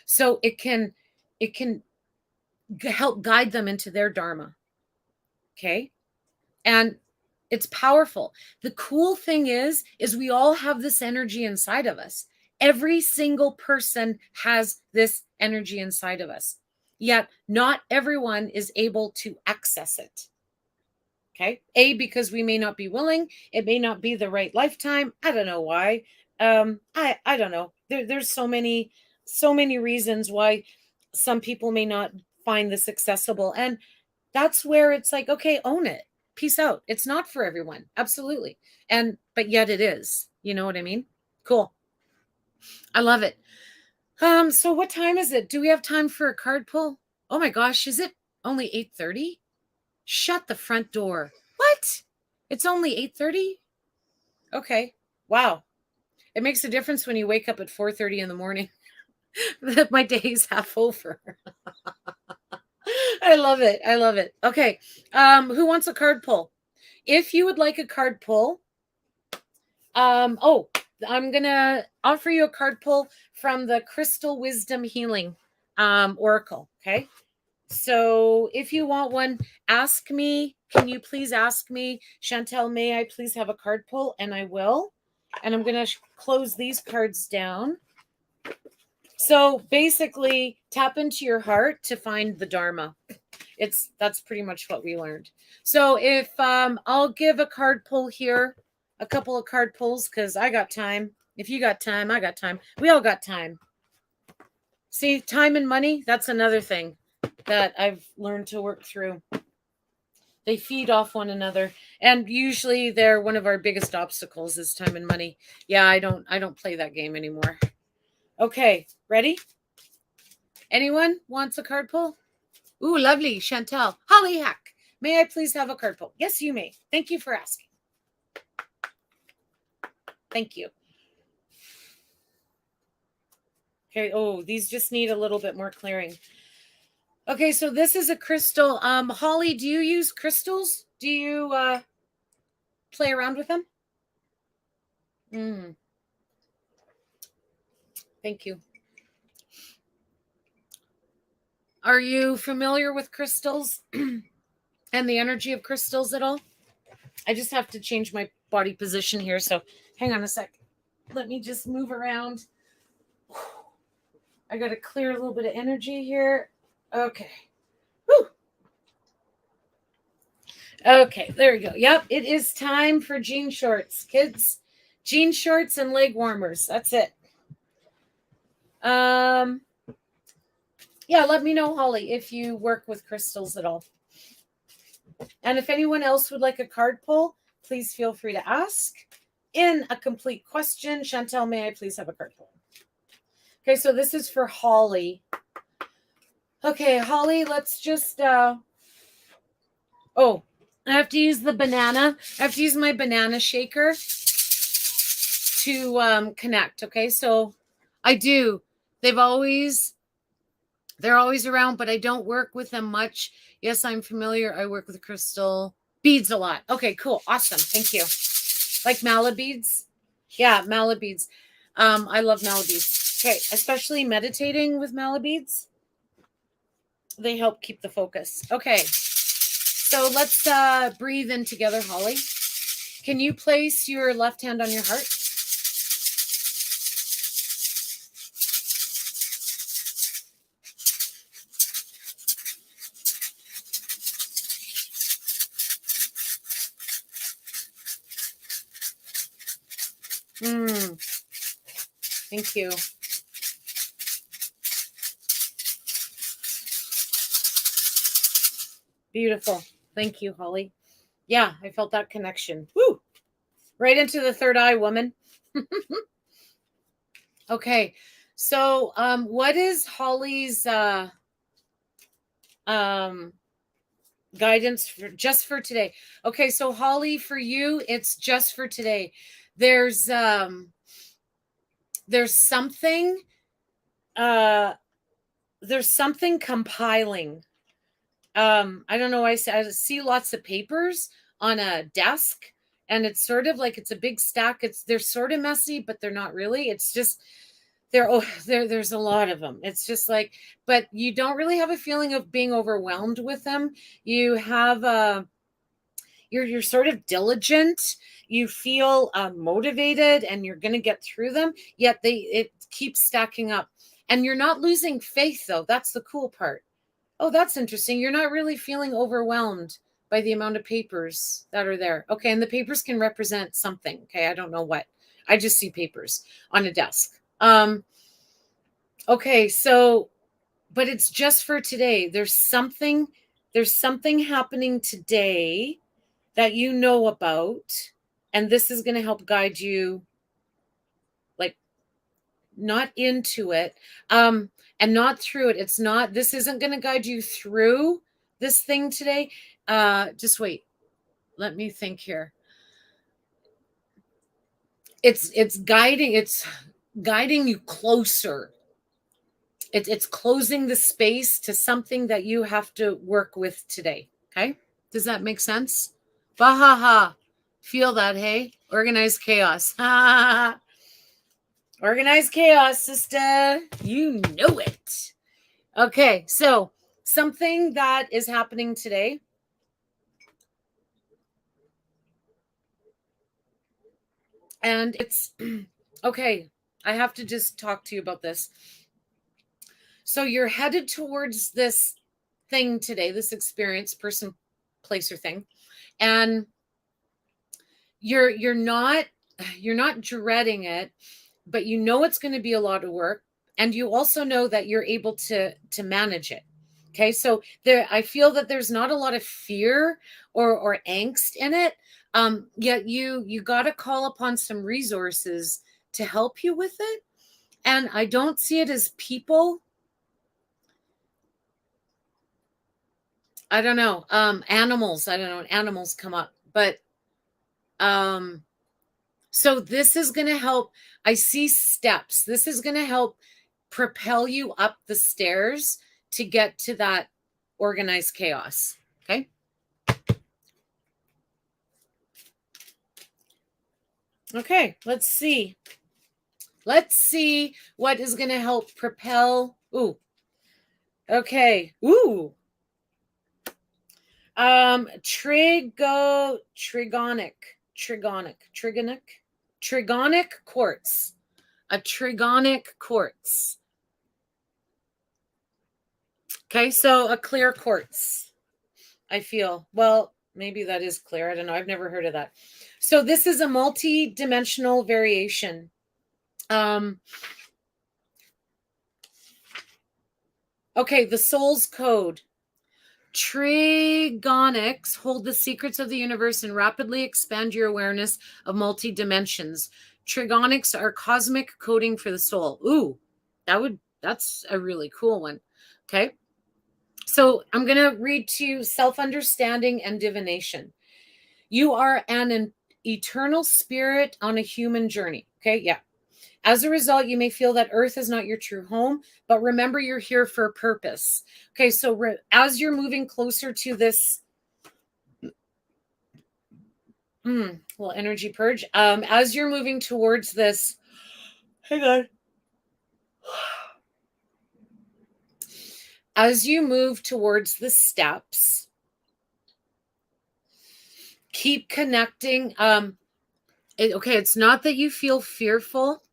So it can help guide them into their Dharma. Okay. And it's powerful. The cool thing is we all have this energy inside of us. Every single person has this energy inside of us. Yet not everyone is able to access it. Okay. Because we may not be willing. It may not be the right lifetime. I don't know why. I don't know. There's so many reasons why some people may not find this accessible. And that's where it's like, okay, own it. Peace out. It's not for everyone. Absolutely. But yet it is. You know what I mean? Cool. I love it. So what time is it? Do we have time for a card pull? Oh my gosh, is it only 8:30? Shut the front door. What? It's only 8:30? Okay. Wow. It makes a difference when you wake up at 4:30 in the morning. My day's half over. I love it. I love it. Okay. Who wants a card pull? If you would like a card pull, I'm gonna offer you a card pull from the Crystal Wisdom Healing Oracle. Okay. So if you want one, ask me. Can you please ask me, Shantal, may I please have a card pull? And I will. And I'm going to close these cards down. So basically, tap into your heart to find the Dharma. That's pretty much what we learned. So if I'll give a card pull here, a couple of card pulls, because I got time. If you got time, I got time. We all got time. See, time and money, that's another thing that I've learned to work through. They feed off one another, and usually they're one of our biggest obstacles is time and money. Yeah, I don't play that game anymore. Okay, ready? Anyone wants a card pull? Ooh, lovely, Shantal. Holly Hack, may I please have a card pull? Yes, you may. Thank you for asking. Thank you. Okay, oh, these just need a little bit more clearing. Okay, so this is a crystal. Holly, do you use crystals? Do you play around with them? Thank you. Are you familiar with crystals and the energy of crystals at all? I just have to change my body position here, so hang on a sec. Let me just move around. I got to clear a little bit of energy here. Okay. Whew. Okay, there we go. Yep, it is time for jean shorts, kids. Jean shorts and leg warmers. That's it. Yeah, let me know, Holly, if you work with crystals at all. And if anyone else would like a card pull, please feel free to ask. In a complete question, Shantal, may I please have a card pull? Okay, so this is for Holly. Okay, Holly, let's just oh, I have to use the banana. I have to use my banana shaker to connect. Okay, so I do. They're always around, but I don't work with them much. Yes, I'm familiar. I work with crystal beads a lot. Okay, cool. Awesome. Thank you. Like mallet beads? Yeah, mallet beads. I love mallet beads. Okay, especially meditating with mallet beads. They help keep the focus. Okay, so let's breathe in together, Holly. Can you place your left hand on your heart? Thank you. Beautiful. Thank you, Holly. Yeah, I felt that connection. Woo! Right into the third eye, woman. Okay. So what is Holly's guidance for just for today? Okay, so Holly, for you, it's just for today. There's something uh there's something compiling. I don't know why I see lots of papers on a desk, and it's sort of like it's a big stack. They're sort of messy, but they're not really. It's just there's a lot of them. It's just like, but you don't really have a feeling of being overwhelmed with them. You have you're sort of diligent. You feel motivated, and you're going to get through them. Yet it keeps stacking up, and you're not losing faith, though. That's the cool part. Oh, that's interesting. You're not really feeling overwhelmed by the amount of papers that are there. Okay, and the papers can represent something. Okay, I don't know what. I just see papers on a desk. Okay, so but it's just for today. There's something happening today that you know about, and this is going to help guide you, like, not into it and not through it. This isn't going to guide you through this thing today. Just wait, let me think here. It's guiding you closer. It's closing the space to something that you have to work with today. Okay, does that make sense? Bahaha. Feel that, hey? Organized chaos. Organized chaos, sister. You know it. Okay, so something that is happening today. And it's okay. I have to just talk to you about this. So you're headed towards this thing today, this experience, person, place, or thing. And you're not dreading it, but you know it's going to be a lot of work, and you also know that you're able to manage it. Okay, so I feel that there's not a lot of fear or angst in it. Yet you got to call upon some resources to help you with it, and I don't see it as people. I don't know. Animals. I don't know. Animals come up, but so this is going to help. I see steps. This is going to help propel you up the stairs to get to that organized chaos. Okay. Okay. Let's see. Let's see what is going to help propel. Ooh. Okay. Ooh. Trigonic quartz. A trigonic quartz. Okay, so a clear quartz. I feel, well, maybe that is clear. I don't know. I've never heard of that. So this is a multi-dimensional variation. Okay, the soul's code. Trigonics hold the secrets of the universe and rapidly expand your awareness of multi-dimensions. Trigonics are cosmic coding for the soul. Ooh, that's a really cool one. Okay. So I'm going to read to you self-understanding and divination. You are an eternal spirit on a human journey. Okay. Yeah. As a result, you may feel that Earth is not your true home, but remember you're here for a purpose. Okay, so as you're moving closer to this little energy purge, as you're moving towards this, hang on. As you move towards the steps, keep connecting. It's not that you feel fearful.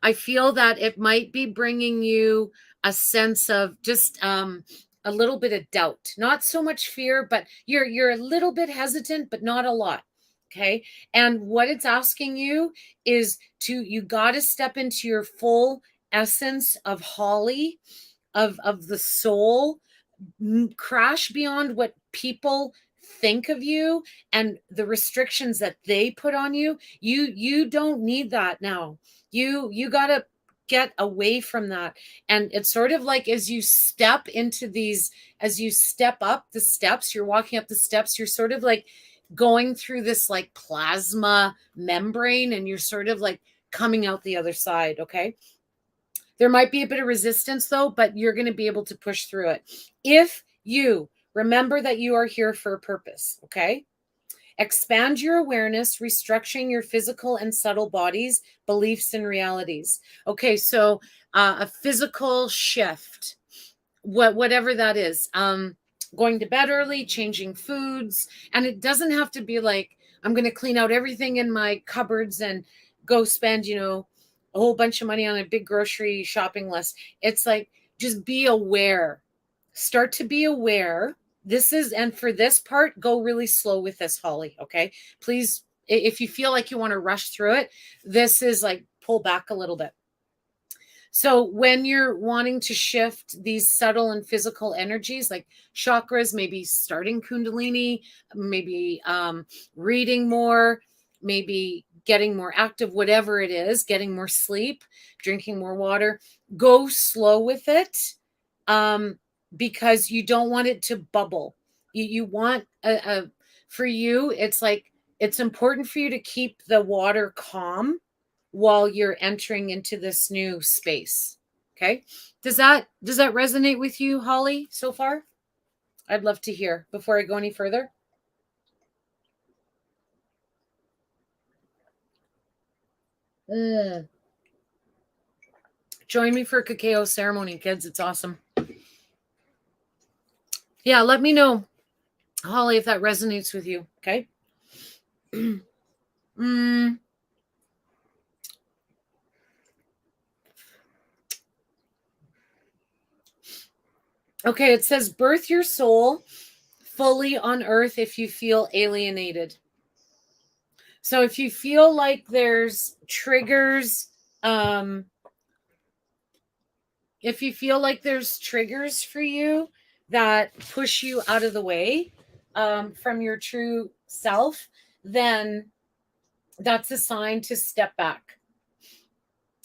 I feel that it might be bringing you a sense of just a little bit of doubt, not so much fear, but you're a little bit hesitant, but not a lot. Okay. And what it's asking you is you got to step into your full essence of Holly, of the soul, crash beyond what people think of you and the restrictions that they put on you, you don't need that now. You got to get away from that. And it's sort of like as you step into these, as you step up the steps, you're walking up the steps, you're sort of like going through this like plasma membrane, and you're sort of like coming out the other side. Okay. There might be a bit of resistance though, but you're going to be able to push through it. If you remember that you are here for a purpose. Okay. Expand your awareness, restructuring your physical and subtle bodies, beliefs, and realities. Okay, so a physical shift, whatever that is, going to bed early, changing foods, and it doesn't have to be like I'm going to clean out everything in my cupboards and go spend, a whole bunch of money on a big grocery shopping list. It's like just be aware. Start to be aware. This is, and for this part, go really slow with this, Holly. Okay. Please, if you feel like you want to rush through it, this is like pull back a little bit. So when you're wanting to shift these subtle and physical energies, like chakras, maybe starting Kundalini, maybe reading more, maybe getting more active, whatever it is, getting more sleep, drinking more water, go slow with it. Because you don't want it to bubble. You want for you, it's like, it's important for you to keep the water calm while you're entering into this new space. Okay. Does that resonate with you, Holly, so far? I'd love to hear before I go any further. Join me for a cacao ceremony, kids. It's awesome. Yeah, let me know, Holly, if that resonates with you. Okay. Okay, it says birth your soul fully on earth if you feel alienated. So if you feel like there's triggers, if you feel like there's triggers for you that push you out of the way from your true self, then that's a sign to step back.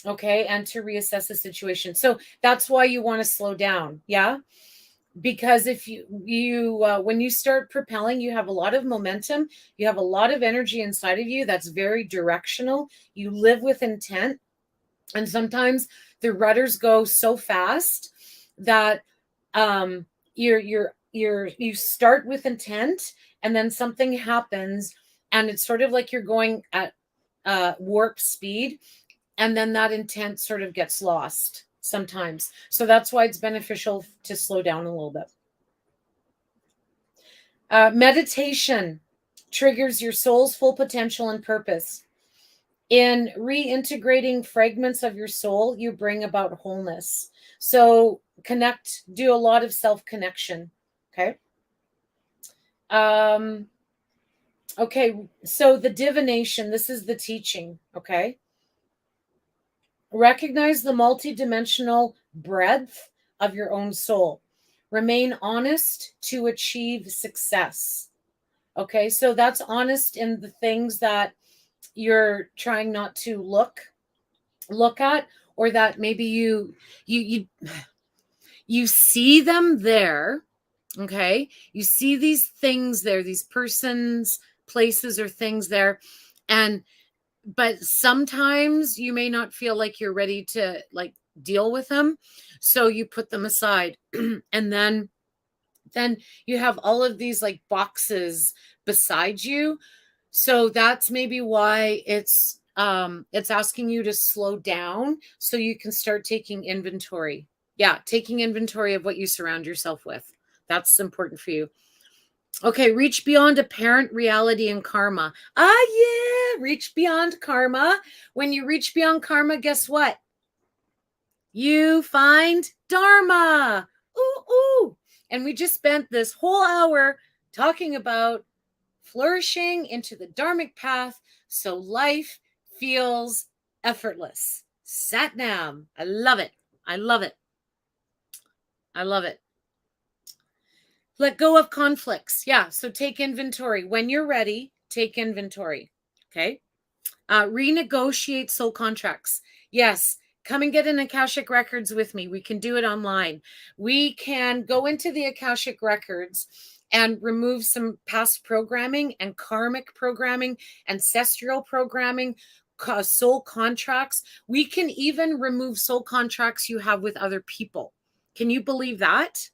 Okay, and to reassess the situation. So that's why you want to slow down. Yeah. Because if you when you start propelling, you have a lot of momentum, you have a lot of energy inside of you that's very directional, you live with intent, and sometimes the rudders go so fast that you start with intent, and then something happens, and it's sort of like you're going at warp speed, and then that intent sort of gets lost sometimes. So that's why it's beneficial to slow down a little bit. Meditation triggers your soul's full potential and purpose. In reintegrating fragments of your soul, you bring about wholeness. So do a lot of self-connection. Okay. Okay, so the divination, this is the teaching. Okay. Recognize the multidimensional breadth of your own soul. Remain honest to achieve success. Okay, so that's honest in the things that you're trying not to look at, or that maybe you see them there. Okay, you see these things there, these persons, places, or things there, but sometimes you may not feel like you're ready to like deal with them, so you put them aside. And then you have all of these like boxes beside you. So that's maybe why it's asking you to slow down so you can start taking inventory. Yeah, taking inventory of what you surround yourself with. That's important for you. Okay, reach beyond apparent reality and karma. Yeah, reach beyond karma. When you reach beyond karma, guess what? You find dharma. Ooh, ooh. And we just spent this whole hour talking about flourishing into the dharmic path so life feels effortless. Satnam. I love it. I love it. I love it. Let go of conflicts. Yeah. So take inventory. When you're ready, take inventory. Okay. Renegotiate soul contracts. Yes. Come and get an Akashic Records with me. We can do it online. We can go into the Akashic Records and remove some past programming and karmic programming, ancestral programming, soul contracts. We can even remove soul contracts you have with other people. Can you believe that?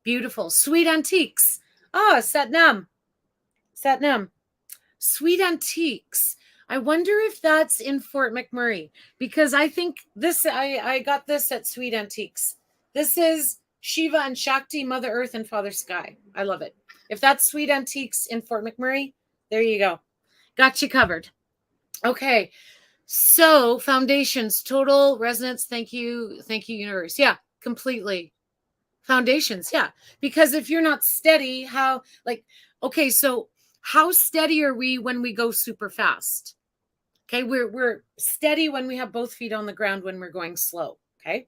Beautiful. Sweet antiques. Ah, Satnam. Satnam. Sweet antiques. I wonder if that's in Fort McMurray, because I think this, I got this at Sweet Antiques. This is Shiva and Shakti, Mother Earth and Father Sky. I love it. If that's Sweet Antiques in Fort McMurray, there you go. Got you covered. Okay. So foundations, total resonance. Thank you. Thank you, universe. Yeah, completely. Foundations. Yeah. Because if you're not steady, how, like, okay, so how steady are we when we go super fast? Okay, we're steady when we have both feet on the ground when we're going slow. Okay.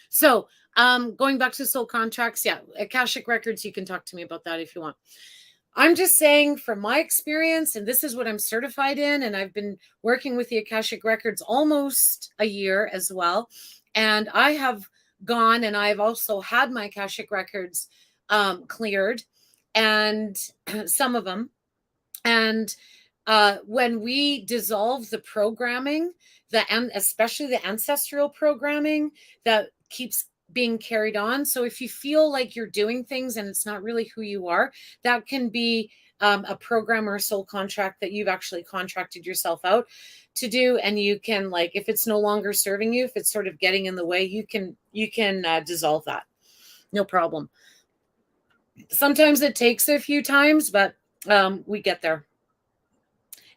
So going back to soul contracts, yeah, Akashic Records, you can talk to me about that if you want. I'm just saying from my experience, and this is what I'm certified in, and I've been working with the Akashic Records almost a year as well. And I have gone and I've also had my Akashic Records cleared, and some of them. And when we dissolve the programming, especially the ancestral programming that keeps being carried on. So if you feel like you're doing things and it's not really who you are, that can be a program or a soul contract that you've actually contracted yourself out to do. And you can, like, if it's no longer serving you, if it's sort of getting in the way, you can dissolve that. No problem. Sometimes it takes a few times, but we get there.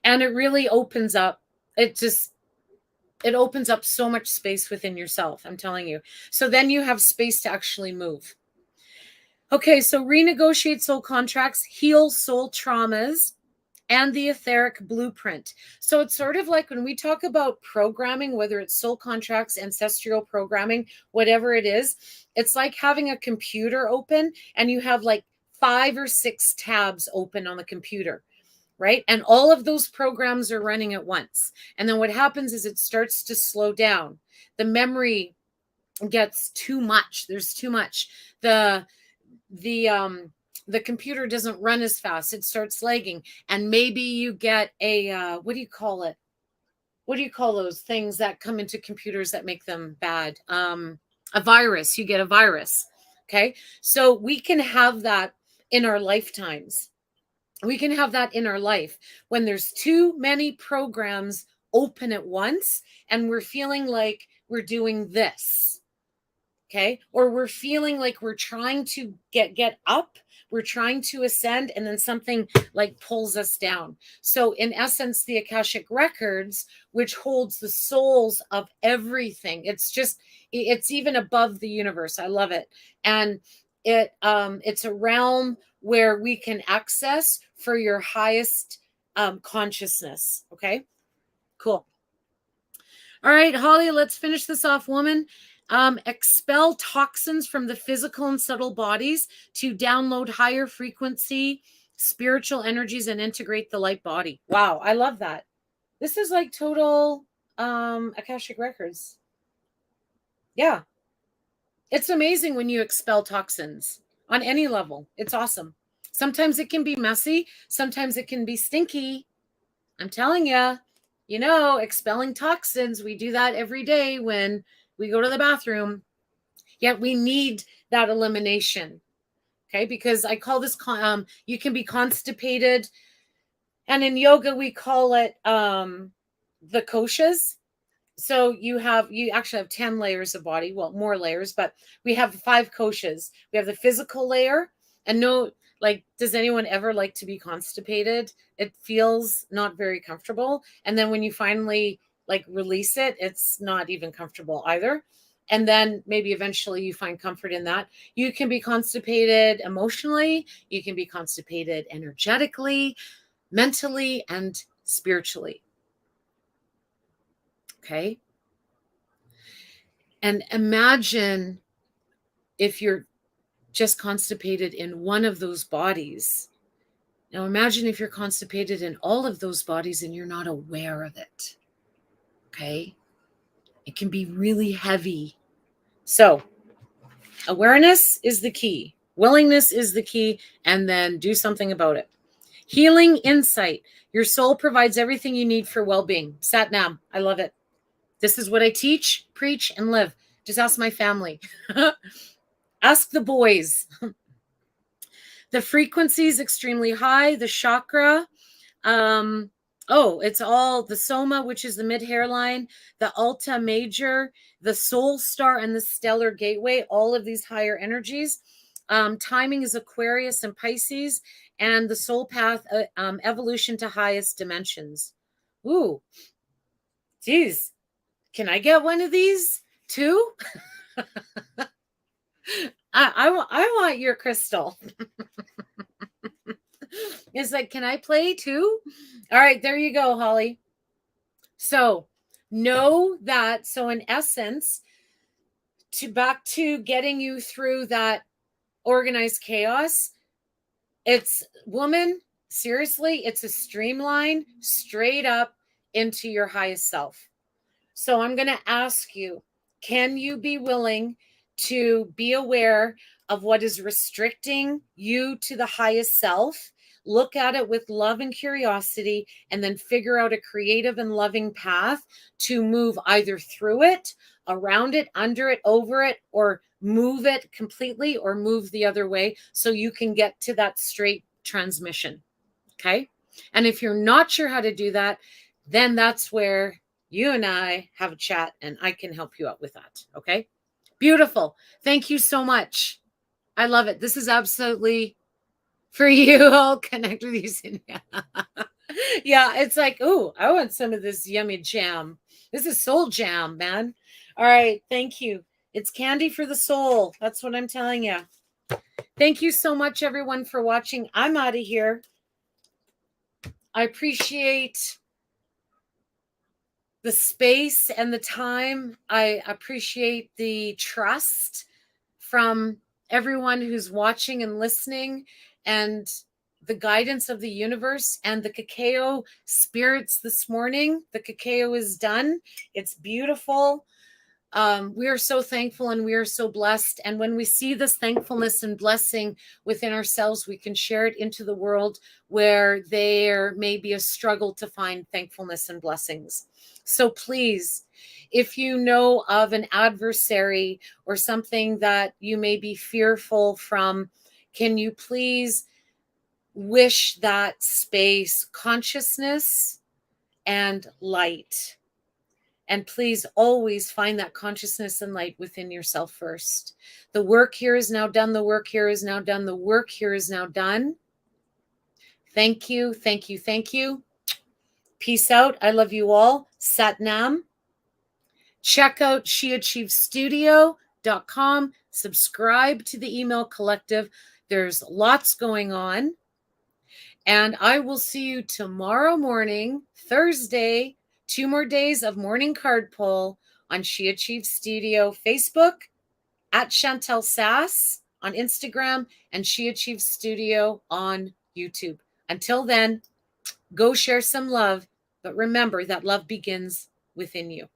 And it really opens up, it opens up so much space within yourself, I'm telling you. So then you have space to actually move. Okay, so renegotiate soul contracts, heal soul traumas, and the etheric blueprint. So it's sort of like when we talk about programming, whether it's soul contracts, ancestral programming, whatever it is, it's like having a computer open and you have like 5 or 6 tabs open on the computer. Right? And all of those programs are running at once. And then what happens is it starts to slow down. The memory gets too much. There's too much. The computer doesn't run as fast. It starts lagging. And maybe you get a, what do you call it? What do you call those things that come into computers that make them bad? A virus. You get a virus. Okay. So we can have that in our lifetimes. We can have that in our life when there's too many programs open at once and we're feeling like we're doing this. Okay. Or we're feeling like we're trying to get up, we're trying to ascend, and then something like pulls us down. So in essence, the Akashic Records, which holds the souls of everything, it's even above the universe. I love it. And it's a realm where we can access for your highest consciousness. Okay, cool. All right, Holly, let's finish this off, woman. Expel toxins from the physical and subtle bodies to download higher frequency spiritual energies and integrate the light body. Wow, I love that. This is like total Akashic Records. Yeah. It's amazing when you expel toxins on any level. It's awesome. Sometimes it can be messy. Sometimes it can be stinky. I'm telling you, expelling toxins, we do that every day when we go to the bathroom. Yet we need that elimination. Okay. Because I call this, you can be constipated. And in yoga, we call it the koshas. So you actually have 10 layers of body, well, more layers, but we have 5 koshas. We have the physical layer, and does anyone ever like to be constipated? It feels not very comfortable. And then when you finally release it, it's not even comfortable either. And then maybe eventually you find comfort in that. You can be constipated emotionally, you can be constipated energetically, mentally, and spiritually. Okay. And imagine if you're just constipated in one of those bodies. Now imagine if you're constipated in all of those bodies and you're not aware of it. Okay? It can be really heavy. So awareness is the key. Willingness is the key, and then do something about it. Healing insight. Your soul provides everything you need for well-being. Sat Nam. I love it. This is what I teach, preach, and live. Just ask my family. Ask the boys. The frequency is extremely high. The chakra, it's all the soma, which is the mid hairline, the alta major, the soul star, and the stellar gateway, all of these higher energies. Timing is Aquarius and Pisces, and the soul path, evolution to highest dimensions. Ooh, geez, can I get one of these too? I want your crystal. It's like, can I play too? All right, there you go, Holly. So know that. So in essence, back to getting you through that organized chaos, it's woman, seriously, it's a streamline straight up into your highest self. So I'm going to ask you, can you be willing to be aware of what is restricting you to the highest self? Look at it with love and curiosity, and then figure out a creative and loving path to move either through it, around it, under it, over it, or move it completely, or move the other way so you can get to that straight transmission. Okay. And if you're not sure how to do that, then that's where you and I have a chat and I can help you out with that. Okay. Beautiful. Thank you so much. I love it. This is absolutely for you. I'll connect with you soon. Yeah. It's like, oh, I want some of this yummy jam. This is soul jam, man. All right. Thank you. It's candy for the soul. That's what I'm telling you. Thank you so much, everyone, for watching. I'm out of here. I appreciate the space and the time. I appreciate the trust from everyone who's watching and listening, and the guidance of the universe and the cacao spirits this morning. The cacao is done. It's beautiful. We are so thankful and we are so blessed. And when we see this thankfulness and blessing within ourselves, we can share it into the world where there may be a struggle to find thankfulness and blessings. So please, if you know of an adversary or something that you may be fearful from, can you please wish that space consciousness and light? And please always find that consciousness and light within yourself first. The work here is now done. The work here is now done. The work here is now done. Thank you. Thank you. Thank you. Peace out. I love you all. Sat Nam. Check out sheachievestudio.com. Subscribe to the email collective. There's lots going on. And I will see you tomorrow morning, Thursday, 2 more days of morning card pull on She Achieves Studio Facebook, at Shantal Sass on Instagram, and She Achieves Studio on YouTube. Until then, go share some love, but remember that love begins within you.